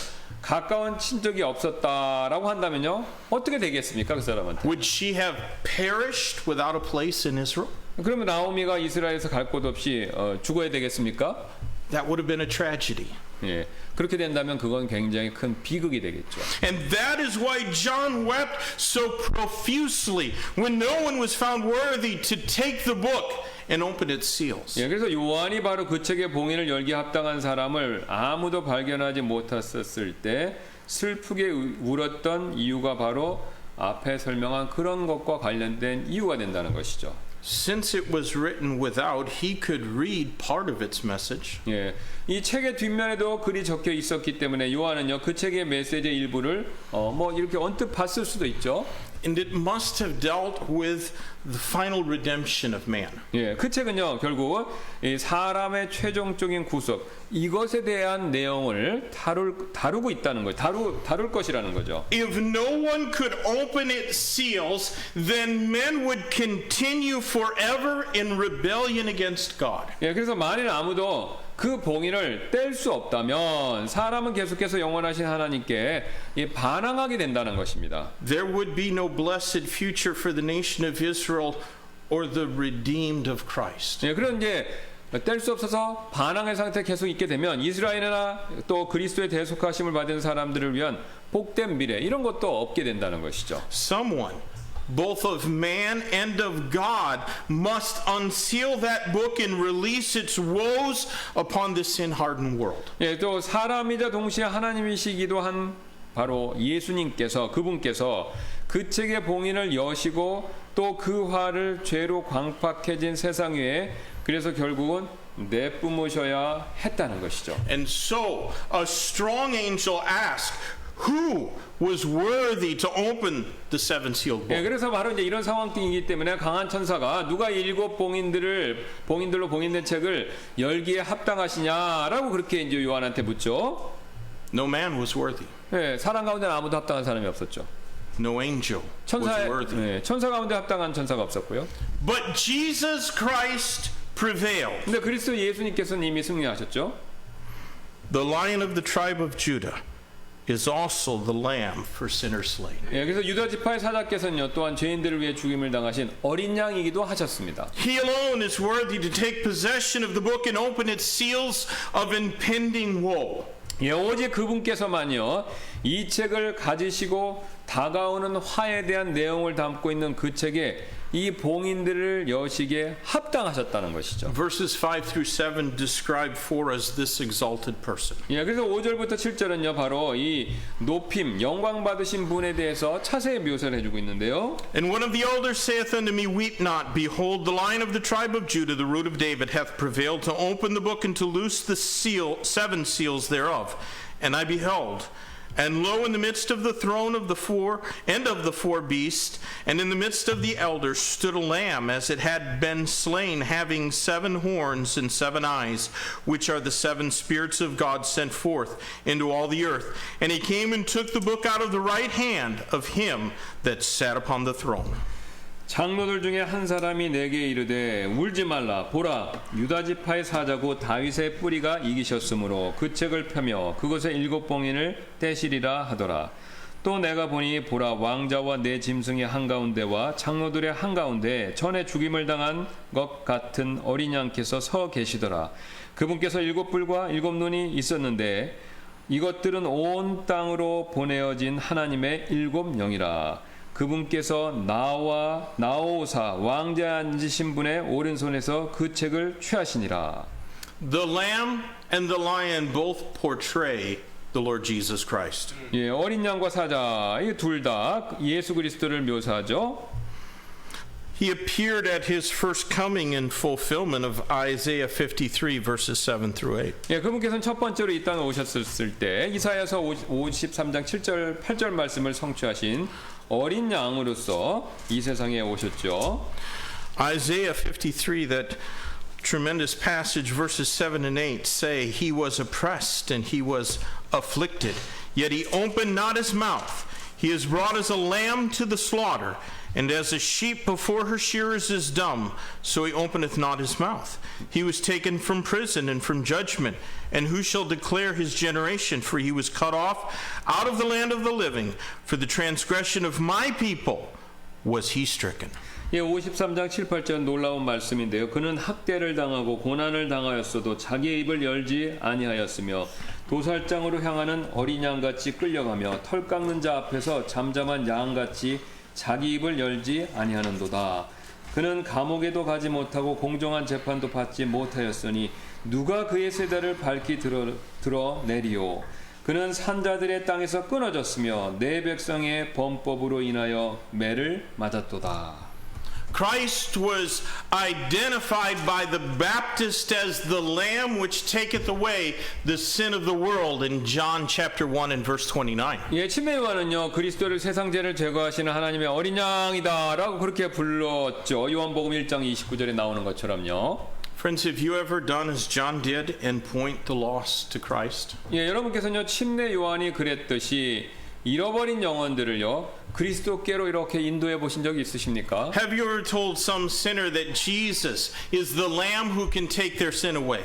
가까운 친족이 없었다라고 한다면요, 어떻게 되겠습니까, 그 사람한테? Would she have perished without a place in Israel? 그러면 나오미가 이스라엘에서 갈 곳 없이 죽어야 되겠습니까? That would have been a tragedy. 예, 그렇게 된다면 그건 굉장히 큰 비극이 되겠죠. And that is why John wept so profusely when no one was found worthy to take the book and open its seals. 예, 그래서 요한이 바로 그 책의 봉인을 열기에 합당한 사람을 아무도 발견하지 못했었을 때 슬프게 울었던 이유가 바로 앞에 설명한 그런 것과 관련된 이유가 된다는 것이죠. Since it was written without, he could read part of its message. 예, 이 책의 뒷면에도 글이 적혀 있었기 때문에 요한은요 그 책의 메시지의 일부를 뭐 이렇게 언뜻 봤을 수도 있죠. And it must have dealt with the final redemption of man. 예, 그 책은요 결국 이 사람의 최종적인 구속 이것에 대한 내용을 다루고 있다는 거죠. 다룰 것이라는 거죠. If no one could open its seals, then men would continue forever in rebellion against God. 예, 그래서 만일 아무도 그 봉인을 뗄 수 없다면 사람은 계속해서 영원하신 하나님께 반항하게 된다는 것입니다. There would be no blessed future for the nation of Israel or the redeemed of Christ. 예, 그런 이제 뗄 수 없어서 반항의 상태에 계속 있게 되면 이스라엘이나 또 그리스도의 대속하심을 받은 사람들을 위한 복된 미래 이런 것도 없게 된다는 것이죠. Someone, both of man and of God, must unseal that book and release its woes upon the sin-hardened world. 예, 또 사람이자 동시에 하나님이시기도 한 바로 예수님께서 그분께서 그 책의 봉인을 여시고 또 그 화를 죄로 광팍해진 세상 위에 그래서 결국은 내뿜으셔야 했다는 것이죠. And so a strong angel asked, who was worthy to open the seven-sealed 예, book? 그래서 바로 이제 이런 상황이기 때문에 강한 천사가 누가 일곱 봉인들로 봉인된 책을 열기에 합당하시냐라고 그렇게 이제 요한한테 묻죠. No man was worthy. 예, 사람 가운데는 아무도 합당한 사람이 없었죠. No angel was worthy. 천사 가운데 합당한 천사가 없었고요. But Jesus Christ prevailed. 근데 그리스도 예수님께서는 이미 승리하셨죠. The Lion of the tribe of Judah is also the lamb for sinners slain. 예, 그래서 유다 지파의 사자께서는요 또한 죄인들을 위해 죽임을 당하신 어린 양이기도 하셨습니다. He alone is worthy to take possession of the book and open its seals of impending woe. 예, 오직 그분께서만요 이 책을 가지시고 다가오는 화에 대한 내용을 담고 있는 그 책에 이 봉인들을 여시기에 합당하셨다는 것이죠. Verses 5 through 7 describe for us this exalted person. 예, 그래서 5절부터 7절은요 바로 이 높임, 영광 받으신 분에 대해서 자세히 묘사를 해주고 있는데요. And one of the elders saith unto me, Weep not, behold, the Lion of the tribe of Judah, the root of David, hath prevailed to open the book and to loose the seven seals thereof. And I beheld, and lo, in the midst of the throne of the four beasts, and in the midst of the elders, stood a lamb, as it had been slain, having 7 horns and 7 eyes, which are the 7 spirits of God sent forth into all the earth. And he came and took the book out of the right hand of him that sat upon the throne. 장로들 중에 한 사람이 내게 이르되 울지 말라 보라 유다 지파의 사자고 다윗의 뿌리가 이기셨으므로 그 책을 펴며 그것에 7봉인을 떼시리라 하더라. 또 내가 보니 보라 왕자와 내 짐승의 한가운데와 장로들의 한가운데 전에 죽임을 당한 것 같은 어린 양께서 서 계시더라. 그분께서 7뿔과 7눈이 있었는데 이것들은 온 땅으로 보내어진 하나님의 7영이라. 그분께서 나오사 왕자에 앉으신 분의 오른손에서 그 책을 취하시니라. The lamb and the lion both portray the Lord Jesus Christ. 예, 어린 양과 사자 이 둘 다 예수 그리스도를 묘사하죠. He appeared at his first coming in fulfillment of Isaiah 53 verses 7 through 8. 예, 그분께서는 첫 번째로 이 땅에 오셨을 때 이사야서 53장 7절 8절 말씀을 성취하신 어린 양으로서 이 세상에 오셨죠. Isaiah 53, that tremendous passage, verses 7 and 8 say, He was oppressed and he was afflicted, yet he opened not his mouth. He is brought as a lamb to the slaughter, and as a sheep before her shearers is dumb, so he openeth not his mouth. He was taken from prison and from judgment, and who shall declare his generation? For he was cut off out of the land of the living. For the transgression of my people was he stricken. 예, 53장 7, 8절 놀라운 말씀인데요. 그는 학대를 당하고 고난을 당하였어도 자기의 입을 열지 아니하였으며 도살장으로 향하는 어린 양같이 끌려가며 털 깎는 자 앞에서 잠잠한 양같이 자기 입을 열지 아니하는도다. 그는 감옥에도 가지 못하고 공정한 재판도 받지 못하였으니 누가 그의 세대를 밝히 드러내리오. 그는 산자들의 땅에서 끊어졌으며 내 백성의 범법으로 인하여 매를 맞았도다. Christ was identified by the Baptist as the Lamb which taketh away the sin of the world in John chapter 1 and verse 29. 예, 침례 요한은요 그리스도를 세상 죄를 제거하시는 하나님의 어린 양이다라고 그렇게 불렀죠. 요한복음 1장 29절에 나오는 것처럼요. Friends, have you ever done as John did and point the lost to Christ? 예, 여러분께서는요 침례 요한이 그랬듯이 잃어버린 영혼들을요 그리스도께로 이렇게 인도해 보신 적이 있으십니까? Have you ever told some sinner that Jesus is the Lamb who can take their sin away?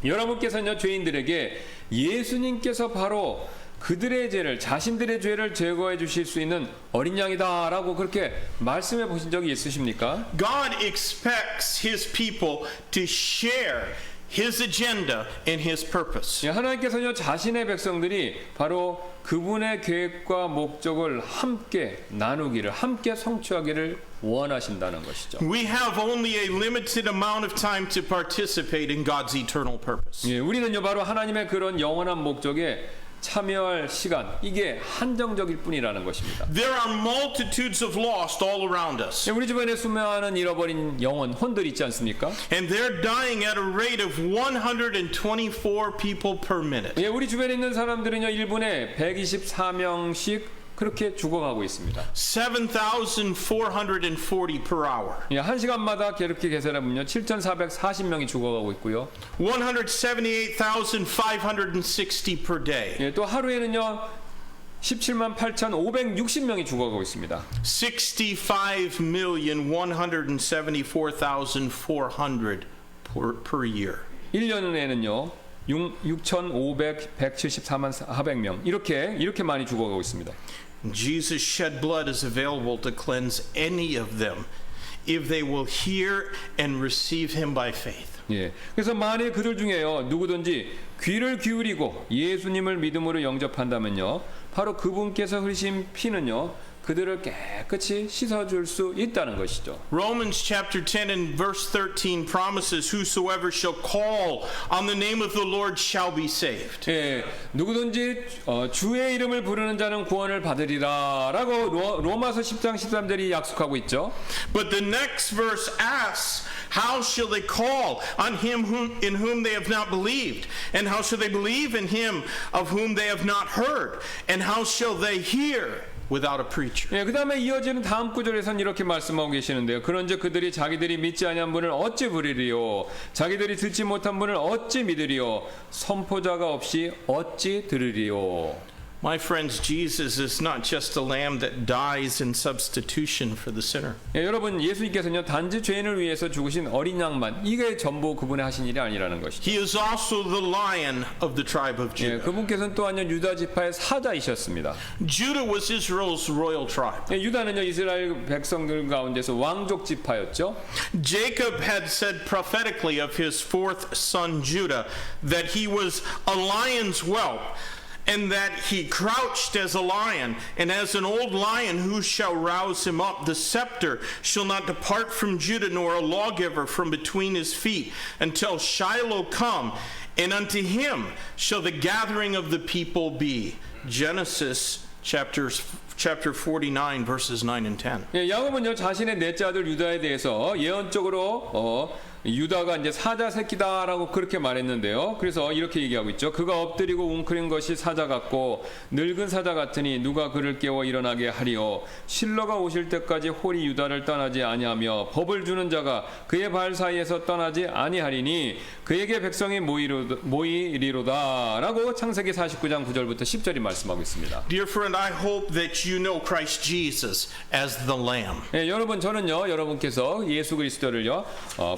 여러분께서는요 죄인들에게 예수님께서 바로 그들의 죄를 자신들의 죄를 제거해 주실 수 있는 어린 양이다라고 그렇게 말씀해 보신 적이 있으십니까? God expects his people to share his agenda and his purpose. 예, 하나님께서는요 자신의 백성들이 바로 그분의 계획과 목적을 함께 나누기를 함께 성취하기를 원하신다는 것이죠. We have only a limited amount of time to participate in God's eternal purpose. 예, 우리는요 바로 하나님의 그런 영원한 목적에 참여할 시간 이게 한정적일 뿐이라는 것입니다. There are multitudes of lost all around us. 예, 우리 주변에 수많은 잃어버린 영혼 혼들 있지 않습니까? And they're dying at a rate of 124 people per minute. 예, 우리 주변에 있는 사람들은요 1분에 124명씩 그렇게 죽어가고 있습니다. 7,440 per hour. 예, 한 시간마다 그렇게 계산해보면 7,440명이 죽어가고 있고요. 178,560 per day. 예, 또 하루에는요 17만 8,560명이 죽어가고 있습니다. 65,174,400 per year. 1년에는요 6,174만 400명 이렇게 많이 죽어가고 있습니다. Jesus' shed blood is available to cleanse any of them if they will hear and receive him by faith. 예. 그래서 만일 그들 중에요 누구든지 귀를 기울이고 예수님을 믿음으로 영접한다면요 바로 그분께서 흘리신 피는요 그들을 깨끗이 씻어줄 수 있다는 것이죠. Romans chapter 10 and verse 13 promises whosoever shall call on the name of the Lord shall be saved. 예, 누구든지 주의 이름을 부르는 자는 구원을 받으리라라고 로마서 10장 13절이 약속하고 있죠. But the next verse asks, how shall they call on him in whom they have not believed? And how shall they believe in him of whom they have not heard? And how shall they hear without a preacher? 예, 그다음에 이어지는 다음 구절에서는 이렇게 말씀하고 계시는데요. 그런즉 그들이 자기들이 믿지 아니한 분을 어찌 부르리요? 자기들이 듣지 못한 분을 어찌 믿으리요? 선포자가 없이 어찌 들으리요? My friends, Jesus is not just a lamb that dies in substitution for the sinner. 예, 여러분 예수님께서는요 단지 죄인을 위해서 죽으신 어린 양만 이게 전부 그분의 하신 일이 아니라는 것이죠. He is also the lion of the tribe of 예, Judah. 그분께서는 또한요 유다 지파의 사자이셨습니다. Judah was Israel's royal tribe. 예, 유다는요 이스라엘 백성들 가운데서 왕족 지파였죠. Jacob had said prophetically of his fourth son Judah that he was a lion's whelp, and that he crouched as a lion, and as an old lion who shall rouse him up? The scepter shall not depart from Judah, nor a lawgiver from between his feet, until Shiloh come, and unto him shall the gathering of the people be. Genesis chapter 49 verses 9 and 10. 예, 야곱은요 자신의 넷째 아들 유다에 대해서 예언적으로 유다가 이제 사자 새끼다라고 그렇게 말했는데요. 그래서 이렇게 얘기하고 있죠. 그가 엎드리고 웅크린 것이 사자 같고 늙은 사자 같으니 누가 그를 깨워 일어나게 하리요. 실로가 오실 때까지 홀이 유다를 떠나지 아니하며 법을 주는 자가 그의 발 사이에서 떠나지 아니하리니 그에게 백성이 모이리로다라고 창세기 49장 9절부터 10절이 말씀하고 있습니다. Dear friend, I hope that you know Christ Jesus as the Lamb. 예, 여러분 저는요 여러분께서 예수 그리스도를요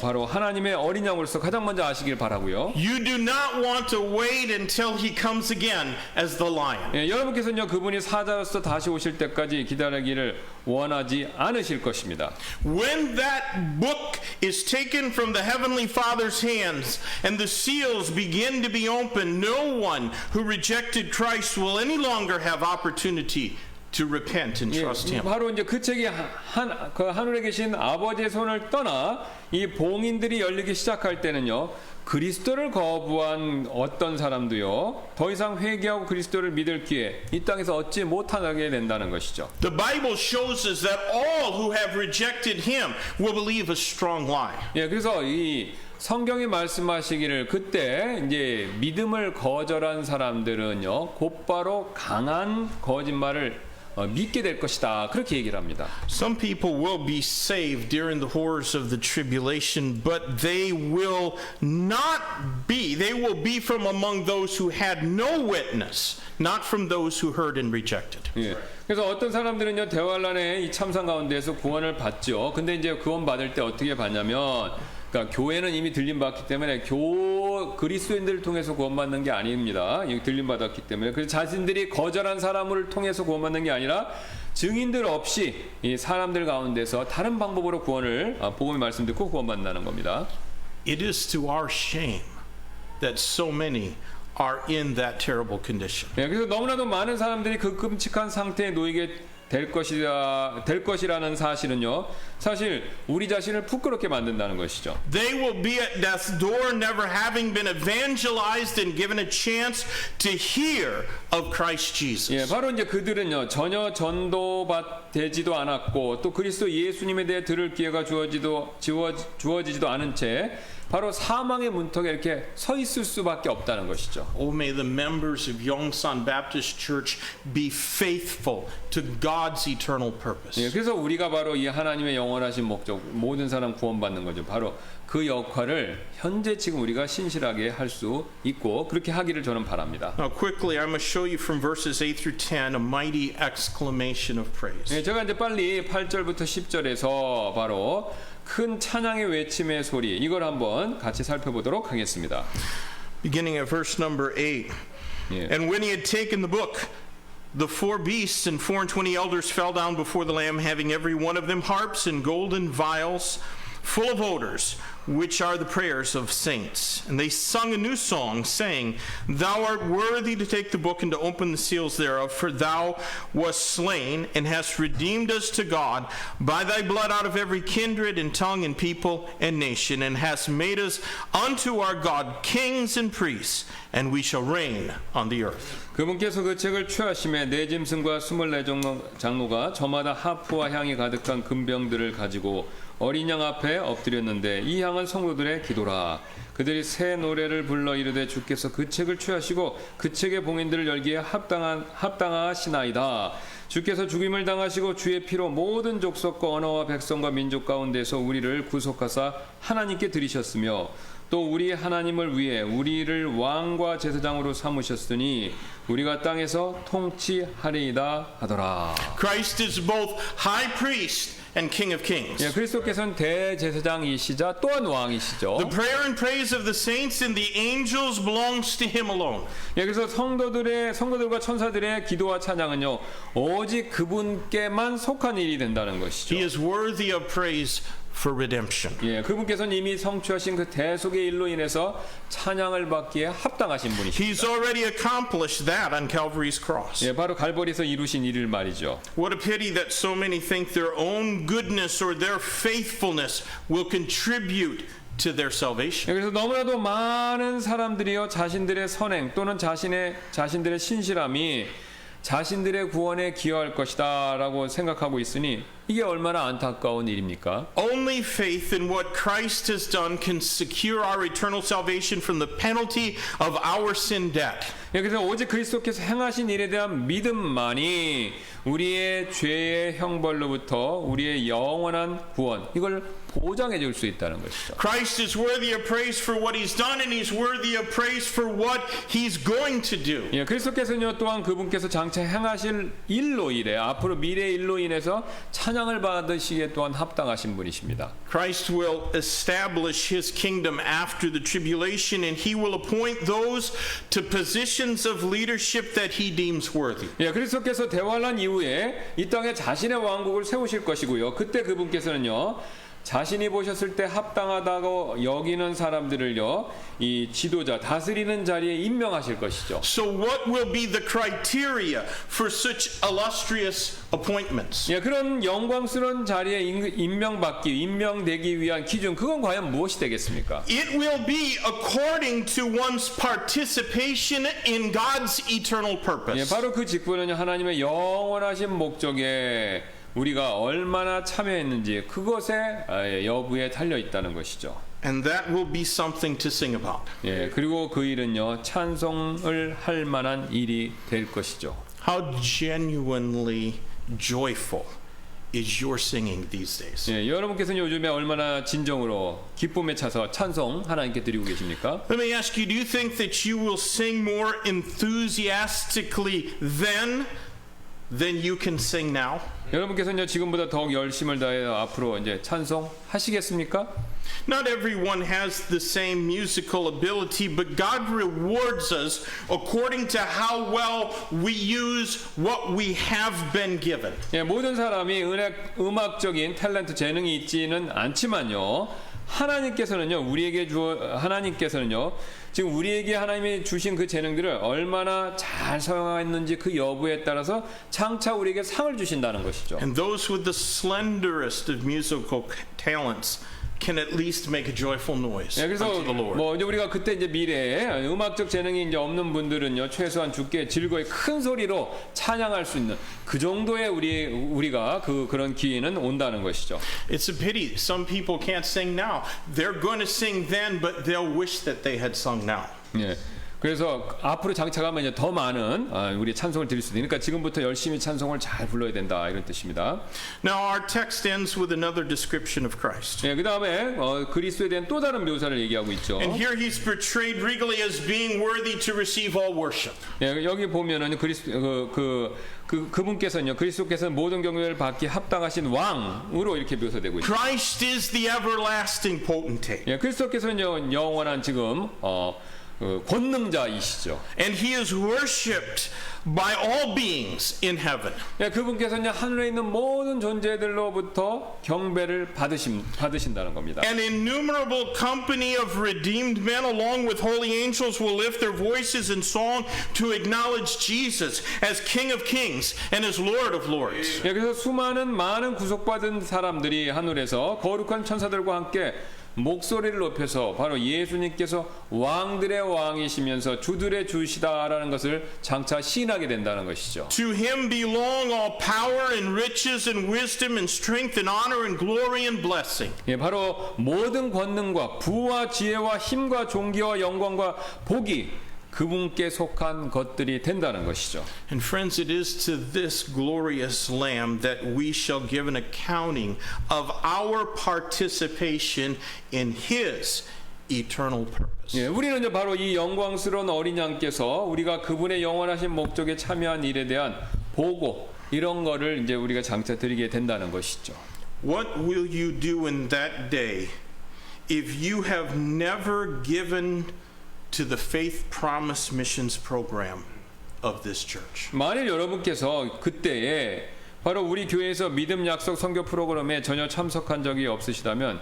바로 하나님의 어린 양으로서 가장 먼저 아시길 바라고요. You do not want to wait until he comes again as the lion. 예, 여러분께서는요 그분이 사자로서 다시 오실 때까지 기다리기를 원하지 않으실 것입니다. When that book is taken from the Heavenly Father's hands and the seals begin to be opened, no one who rejected Christ will any longer have opportunity to repent and trust 예, him. 바로 이제 그 책이 그 하늘에 계신 아버지의 손을 떠나 이 봉인들이 열리기 시작할 때는요 그리스도를 거부한 어떤 사람도요 더 이상 회개하고 그리스도를 믿을 기회 이 땅에서 얻지 못하게 된다는 것이죠. The Bible shows us that all who have rejected him will believe a strong lie. 예, 그래서 이 성경이 말씀하시기를 그때 이제 믿음을 거절한 사람들은요 곧바로 강한 거짓말을 믿게 될 것이다 그렇게 얘기를 합니다. Some people will be saved during the horrors of the tribulation, but they will be from among those who had no witness, not from those who heard and rejected. 예. 그래서 어떤 사람들은요 대환란의 이 참상 가운데서 구원을 받죠. 근데 이제 구원 받을 때 어떻게 받냐면 그러니까 교회는 이미 들림 받기 때문에 그리스도인들을 통해서 구원받는 게 아닙니다. 들림 받았기 때문에 그래서 자신들이 거절한 사람을 통해서 구원받는 게 아니라 증인들 없이 이 사람들 가운데서 다른 방법으로 구원을 복음의 말씀 듣고 구원받는다는 겁니다. It is to our shame that so many are in that terrible condition. 예, 그래서 너무나도 많은 사람들이 그 끔찍한 상태에 놓이게 될 것이라는 사실은요. 사실 우리 자신을 부끄럽게 만든다는 것이죠. They will be at death's door, never having been evangelized and given a chance to hear of Christ Jesus. 예, 바로 이제 그들은요 전혀 전도되지도 않았고 또 그리스도 예수님에 대해 들을 기회가 주어지지도 않은 채 바로 사망의 문턱에 이렇게 서 있을 수밖에 없다는 것이죠. Oh, may the members of Yongsan Baptist Church be faithful to God's eternal purpose. 예, 그래서 우리가 바로 이 하나님의 영원하신 목적, 모든 사람 구원받는 거죠. 바로 그 역할을 현재 지금 우리가 신실하게 할 수 있고 그렇게 하기를 저는 바랍니다. Now, quickly, I'm going to show you from verses 8 through 10 a mighty exclamation of praise. 예, 제가 이제 빨리 8절부터 10절에서 바로 큰 찬양의 외침의 소리 이걸 한번 같이 살펴보도록 하겠습니다. Beginning at verse number 8. 예. And when he had taken the book, the 4 beasts and 24 elders fell down before the Lamb, having every one of them harps and golden vials full of odors, which are the prayers of saints. And they sung a new song, saying, Thou art worthy to take the book and to open the seals thereof, for thou wast slain, and hast redeemed us to God by thy blood out of every kindred and tongue and people and nation, and hast made us unto our God kings and priests, and we shall reign on the earth. 그분께서 그 책을 취하심에 네 짐승과 24장로가 저마다 하프와 향이 가득한 금병들을 가지고 어린 양 앞에 엎드렸는데 이 향은 사랑하는 성도들의 기도라. 그들이 새 노래를 불러 이르되 주께서 그 책을 취하시고 그 책의 봉인들을 열기에 합당하시나이다. 주께서 죽임을 당하시고 주의 피로 모든 족속과 언어와 백성과 민족 가운데서 우리를 구속하사 하나님께 드리셨으며 또 우리 하나님을 위해 우리를 왕과 제사장으로 삼으셨으니 우리가 땅에서 통치하리이다 하더라. Christ is both high priest and King of Kings. 예, 그리스도께서는 대제사장이시자 또한 왕이시죠. The prayer and praise of the saints and the angels belongs to him alone. 예, 그래서 성도들과 천사들의 기도와 찬양은요 오직 그분께만 속한 일이 된다는 것이죠. He is worthy of praise for redemption. 예, 그분께서는 이미 성취하신 그 대속의 일로 인해서 찬양을 받기에 합당하신 분이십니다. He's already accomplished that on Calvary's cross. 예, 바로 갈보리에서 이루신 일을 말이죠. What a pity that so many think their own goodness or their faithfulness will contribute to their salvation. 예, 그래서 너무나도 많은 사람들이요 자신들의 선행 또는 자신들의 신실함이 자신들의 구원에 기여할 것이다라고 생각하고 있으니 이게 얼마나 안타까운 일입니까? Only faith in what Christ has done can secure our eternal salvation from the penalty of our sin debt. 예, 그래서 오직 그리스도께서 행하신 일에 대한 믿음만이 우리의 죄의 형벌로부터 우리의 영원한 구원 이걸 보장해 줄 수 있다는 것이죠. Christ is worthy of praise for what he's done and he's worthy of praise for what he's going to do. 예, 그리스도께서는요 또한 그분께서 장차 행하실 일로 인해 앞으로 미래 일로 인해서 찬양을 받으시기에 또한 합당하신 분이십니다. Christ will establish his kingdom after the tribulation and he will appoint those to positions of leadership that he deems worthy. 예, 그리스도께서 대환란 이후에 이 땅에 자신의 왕국을 세우실 것이고요. 그때 그분께서는요. 자신이 보셨을 때 합당하다고 여기는 사람들을요 이 지도자 다스리는 자리에 임명하실 것이죠. So what will be the criteria for such illustrious appointments? 예, 그런 영광스러운 자리에 임명되기 위한 기준 그건 과연 무엇이 되겠습니까? It will be according to one's participation in God's eternal 예, purpose. 바로 그 직분은 하나님의 영원하신 목적에 우리가 얼마나 참여했는지 그것의 여부에 달려 있다는 것이죠. And that will be something to sing about. 예, 그리고 그 일은요 찬송을 할 만한 일이 될 것이죠. How genuinely joyful is your singing these days? 예, 여러분께서는 요즘에 얼마나 진정으로 기쁨에 차서 찬송 하나님께 드리고 계십니까? Let me ask you, do you think that you will sing more enthusiastically then than you can sing now? 여러분께서는 지금보다 더욱 열심을 다해 앞으로 이제 찬송하시겠습니까? Not everyone has the same musical ability, but God rewards us according to how well we use what we have been given. 예, 모든 사람이 음악적인 탤런트 재능이 있지는 않지만요. 하나님께서는요 지금 우리에게 하나님이 주신 그 재능들을 얼마나 잘 사용했는지 그 여부에 따라서 장차 우리에게 상을 주신다는 것이죠. And those with the slenderest of musical talents can at least make a joyful noise 예, 그래서 unto the Lord. 뭐 이제 우리가 그때 이제 미래에 음악적 재능이 이제 없는 분들은요 최소한 주께 즐거이 큰 소리로 찬양할 수 있는 그 정도의 우리가 그런 기회는 온다는 것이죠. It's a pity some people can't sing now. They're going to sing then, but they'll wish that they had sung now. 예. 그래서 앞으로 장차가면 이제 더 많은 우리 찬송을 드릴 수도 있으니까 지금부터 열심히 찬송을 잘 불러야 된다 이런 뜻입니다. Now our text ends with another description of Christ. 예, 그 다음에 그리스도에 대한 또 다른 묘사를 얘기하고 있죠. And here he's portrayed regally as being worthy to receive all worship. 예, 여기 보면은 그분께서는요 그리스도께서는 모든 경배를 받기 합당하신 왕으로 이렇게 묘사되고 있죠. Christ is the everlasting potentate. 예, 그리스도께서는 영원한 지금 권능자이시죠. And he is worshipped by all beings in heaven. 예, 그분께서는 하늘에 있는 모든 존재들로부터 경배를 받으신다는 겁니다. An innumerable company of redeemed men along with holy angels will lift their voices in song to acknowledge Jesus as King of Kings and as Lord of Lords. 예, 그래서 많은 구속받은 사람들이 하늘에서 거룩한 천사들과 함께 목소리를 높여서 바로 예수님께서 왕들의 왕이시면서 주들의 주시다라는 것을 장차 시인하게 된다는 것이죠. To him belong all power and riches and wisdom and strength and honor and glory and blessing. 예, 바로 모든 권능과 부와 지혜와 힘과 존귀와 영광과 복이 그분께 속한 것들이 된다는 것이죠. And friends, it is to this glorious Lamb that we shall give an accounting of our participation in his eternal purpose. 예, 우리는 이제 바로 이 영광스러운 어린 양께서 우리가 그분의 영원하신 목적에 참여한 일에 대한 보고 이런 거를 이제 우리가 장차 드리게 된다는 것이죠. What will you do in that day if you have never given to the Faith Promise Missions program of this church? 만일 여러분께서 그때에 바로 우리 교회에서 믿음 약속 선교 프로그램에 전혀 참석한 적이 없으시다면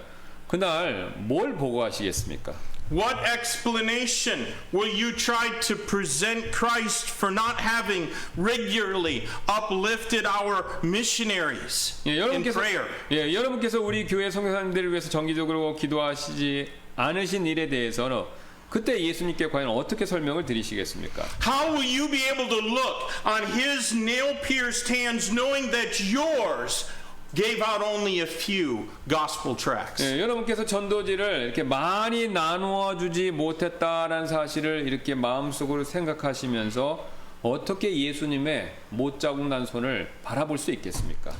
그날 뭘 보고하시겠습니까? What explanation will you try to present Christ for not having regularly uplifted our missionaries 예, in prayer? 여러분께서 우리 교회 선교사님들을 위해서 정기적으로 기도하시지 않으신 일에 대해서는 그때 예수님께 과연 어떻게 설명을 드리시겠습니까? How will you be able to look on his nail-pierced hands knowing that yours gave out only a few gospel tracts? 예, 여러분께서 전도지를 이렇게 많이 나누어 주지 못했다라는 사실을 이렇게 마음속으로 생각하시면서 어떻게 예수님의 못자국 난 손을 바라볼 수 있겠습니까?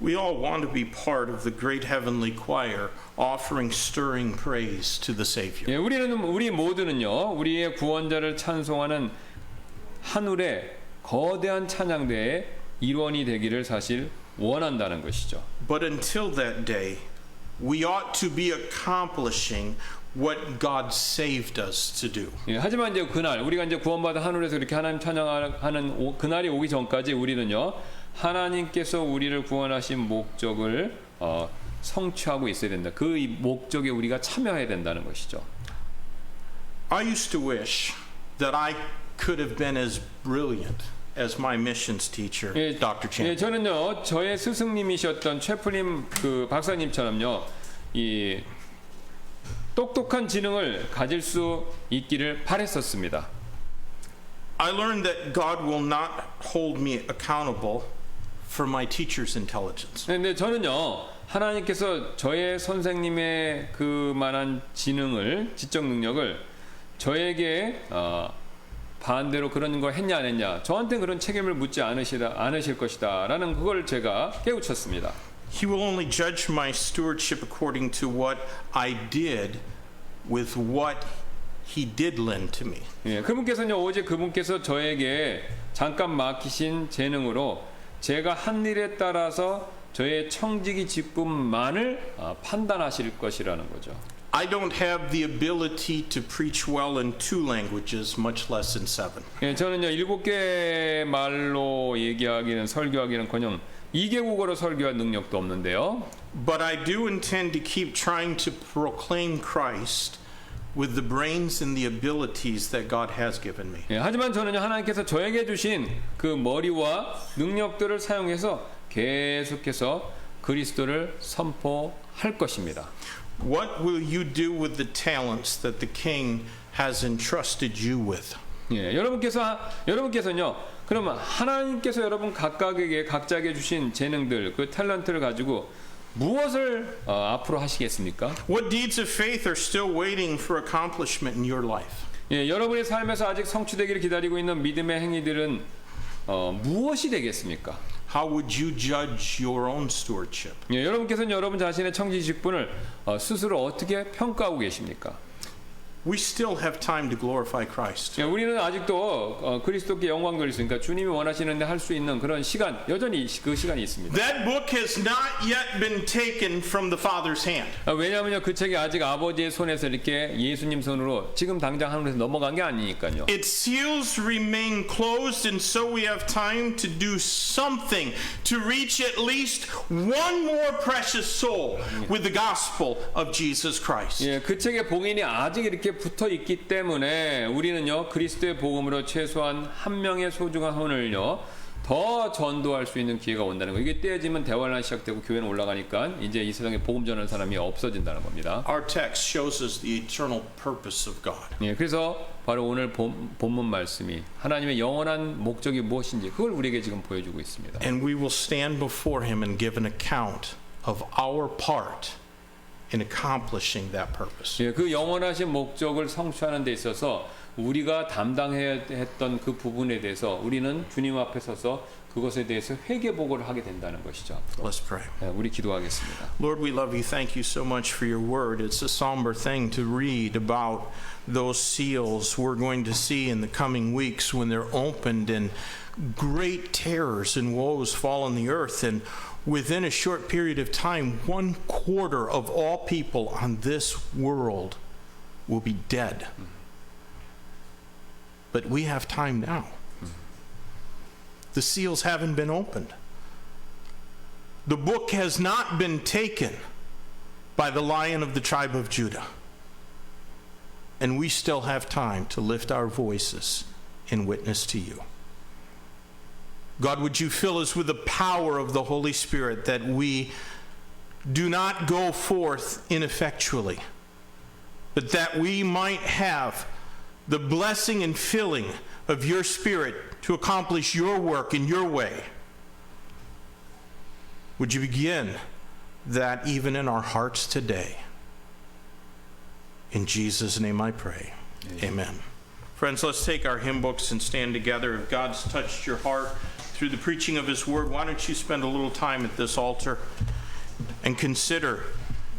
We all want to be part of the great heavenly choir offering stirring praise to the Savior. 예, 우리 모두는요, 우리의 구원자를 찬송하는 하늘의 거대한 찬양대의 일원이 되기를 사실 원한다는 것이죠. But until that day, we ought to be accomplishing what God saved us to do. 예, 하지만 이제 그날 우리가 이제 구원받아 하늘에서 이렇게 하나님 찬양하는 그날이 오기 전까지 우리는요, 하나님께서 우리를 구원하신 목적을 성취하고 있어야 된다. 그 목적에 우리가 참여해야 된다는 것이죠. I used to wish that I could have been as brilliant as my missions teacher, 예, Dr. Chan. 예, 저는요, 저의 스승님이셨던 최플림 그 박사님처럼요, 이 똑똑한 지능을 가질 수 있기를 바랬었습니다. I learned that God will not hold me accountable for my teacher's intelligence. 근데 저는요, 하나님께서 저의 선생님의 그만한 지능을, 지적 능력을 저에게 반대로 그런 거 했냐 안 했냐, 저한테 그런 책임을 묻지 않으실 것이다 라는 그걸 제가 깨우쳤습니다. He will only judge my stewardship according to what I did with what He did lend to me. 예, 그분께서는 오직 그분께서 저에게 잠깐 맡기신 재능으로 제가 한 일에 따라서 저의 청지기 직분만을 판단하실 것이라는 거죠. I don't have the ability to preach well in 2 languages, much less in 7. 예, 저는요 7개 말로 얘기하기는 설교하기는커녕 2개 국어로 설교할 능력도 없는데요. But I do intend to keep trying to proclaim Christ with the brains and the abilities that God has given me. 예, 하지만 저는요 하나님께서 저에게 주신 그 머리와 능력들을 사용해서 계속해서 그리스도를 선포할 것입니다. What will you do with the talents that the King has entrusted you with? 예, 여러분께서는요, 그러면 하나님께서 여러분 각자에게 주신 재능들, 그 탤런트를 가지고 무엇을 앞으로 하시겠습니까? What deeds of faith are still waiting for accomplishment in your life? 예, 여러분의 삶에서 아직 성취되기를 기다리고 있는 믿음의 행위들은 무엇이 되겠습니까? How would you judge your own stewardship? 예, 여러분께서는 여러분 자신의 청지 직분을 스스로 어떻게 평가하고 계십니까? We still have time to glorify Christ. 예, 우리는 아직도 그리스도께 영광 돌리니까 주님이 원하시는데 할 수 있는 그런 시간, 여전히 그 시간이 있습니다. That book has not yet been taken from the Father's hand. 왜냐하면요, 그 책이 아직 아버지의 손에서 이렇게 예수님 손으로 지금 당장 하늘에서 넘어간 게 아니니까요. Its seals remain closed, and so we have time to do something to reach at least one more precious soul with the gospel of Jesus Christ. 예, 그 책의 봉인이 아직 이렇게 붙어 있기 때문에 우리는요 그리스도의 복음으로 최소한 한 명의 소중한 혼을요 더 전도할 수 있는 기회가 온다는 거. 이게 떼어지면 대환란 시작되고 교회는 올라가니까 이제 이 세상에 복음 전하는 사람이 없어진다는 겁니다. Our text shows us the eternal purpose of God. 예, 그래서 바로 오늘 본문 말씀이 하나님의 영원한 목적이 무엇인지 그걸 우리에게 지금 보여주고 있습니다. And we will stand before him and give an account of our part in accomplishing that purpose. 예, 그 영원하신 목적을 성취하는 데 있어서 우리가 담당해야 했던 그 부분에 대해서 우리는 주님 앞에 서서 그것에 대해서 회개 보고를 하게 된다는 것이죠. Let's pray. 예, 우리 기도하겠습니다. Lord, we love you. Thank you so much for your word. It's a somber thing to read about those seals we're going to see in the coming weeks when they're opened and great terrors and woes fall on the earth. And within a short period of time, 1/4 of all people on this world will be dead. But we have time now. The seals haven't been opened. The book has not been taken by the Lion of the tribe of Judah. And we still have time to lift our voices in witness to you. God, would you fill us with the power of the Holy Spirit that we do not go forth ineffectually, but that we might have the blessing and filling of your Spirit to accomplish your work in your way. Would you begin that even in our hearts today? In Jesus' name I pray. Amen. Friends, let's take our hymn books and stand together. If God's touched your heart through the preaching of his word, why don't you spend a little time at this altar and consider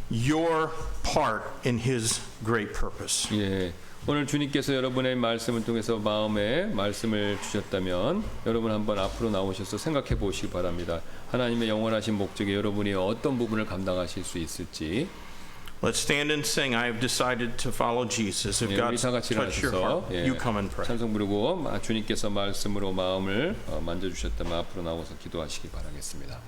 your part in his great purpose. 예. 오늘 주님께서 여러분의 말씀을 통해서 마음에 말씀을 주셨다면 여러분 한번 앞으로 나오셔서 생각해 보시기 바랍니다. 하나님의 영원하신 목적에 여러분이 어떤 부분을 감당하실 수 있을지. Let's stand and sing. I have decided to follow Jesus. If 예, 우리 God's 다 같이 touched your 일어나셔서 heart, you come and pray. 찬송 부르고 주님께서 말씀으로 마음을 만져주셨다면 앞으로 나와서 기도하시기 바라겠습니다.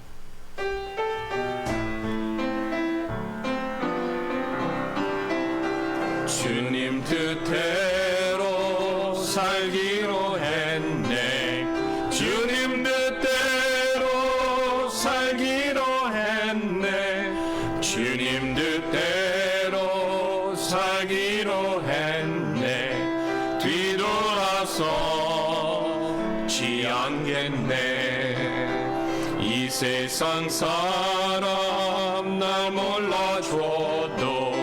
주님 뜻대로 살기로 했네. 주님 뜻대로 살기로 했네. 주님 뜻대로 살기로 했네. 뒤돌아서지 않겠네. 이 세상 사람 날 몰라줘도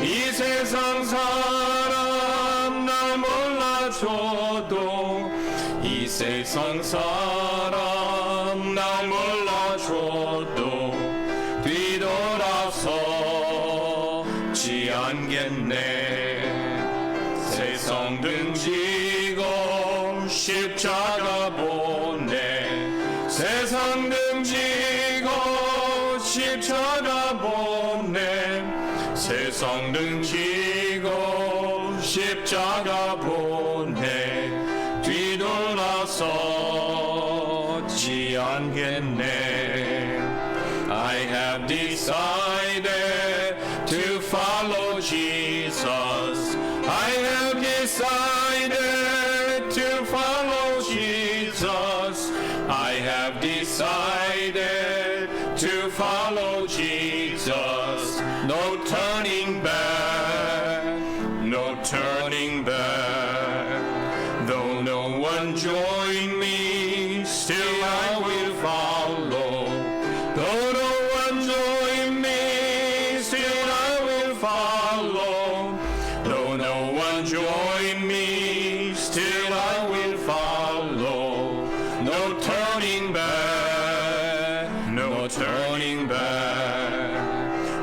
이 세상 사람 날 몰라줘도 이 세상 사람 날 몰라줘도 뒤돌아서지 않겠네. 세상 등지고 십자가 보내. 세상 등지고 십자가 보내. 세상 등지고 십자가 보내. 뒤돌아서지 않겠네. I have decided to follow Jesus. I have decided to follow Jesus. I have decided to follow Jesus. No turning back, no turning back. Though no one join me, still I will follow. Though no one join me, still I will follow. Though no one join me, still I will follow. No turning back, no turning back.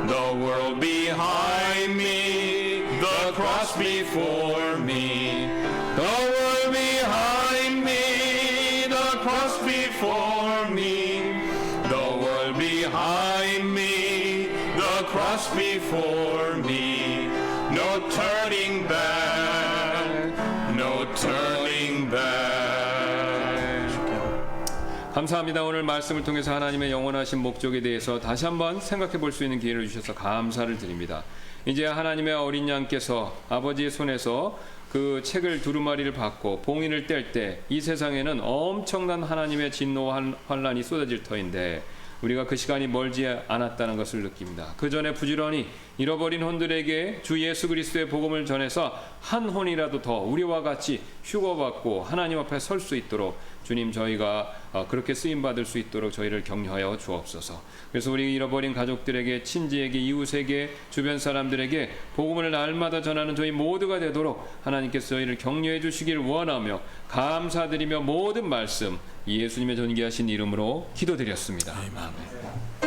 The world behind me, the cross before me. The world behind me, the cross before me. The world behind me, the cross before me. No turning back, no turning back. 감사합니다. 오늘 말씀을 통해서 하나님의 영원하신 목적에 대해서 다시 한번 생각해 볼 수 있는 기회를 주셔서 감사를 드립니다. 이제 하나님의 어린 양께서 아버지의 손에서 그 책을 두루마리를 받고 봉인을 뗄 때 이 세상에는 엄청난 하나님의 진노와 환란이 쏟아질 터인데 우리가 그 시간이 멀지 않았다는 것을 느낍니다. 그 전에 부지런히 잃어버린 혼들에게 주 예수 그리스도의 복음을 전해서 한 혼이라도 더 우리와 같이 휴거받고 하나님 앞에 설 수 있도록 주님 저희가 그렇게 쓰임받을 수 있도록 저희를 격려하여 주옵소서. 그래서 우리 잃어버린 가족들에게 친지에게 이웃에게 주변 사람들에게 복음을 날마다 전하는 저희 모두가 되도록 하나님께서 저희를 격려해 주시길 원하며 감사드리며 모든 말씀 예수님의 존귀하신 이름으로 기도드렸습니다. 아멘.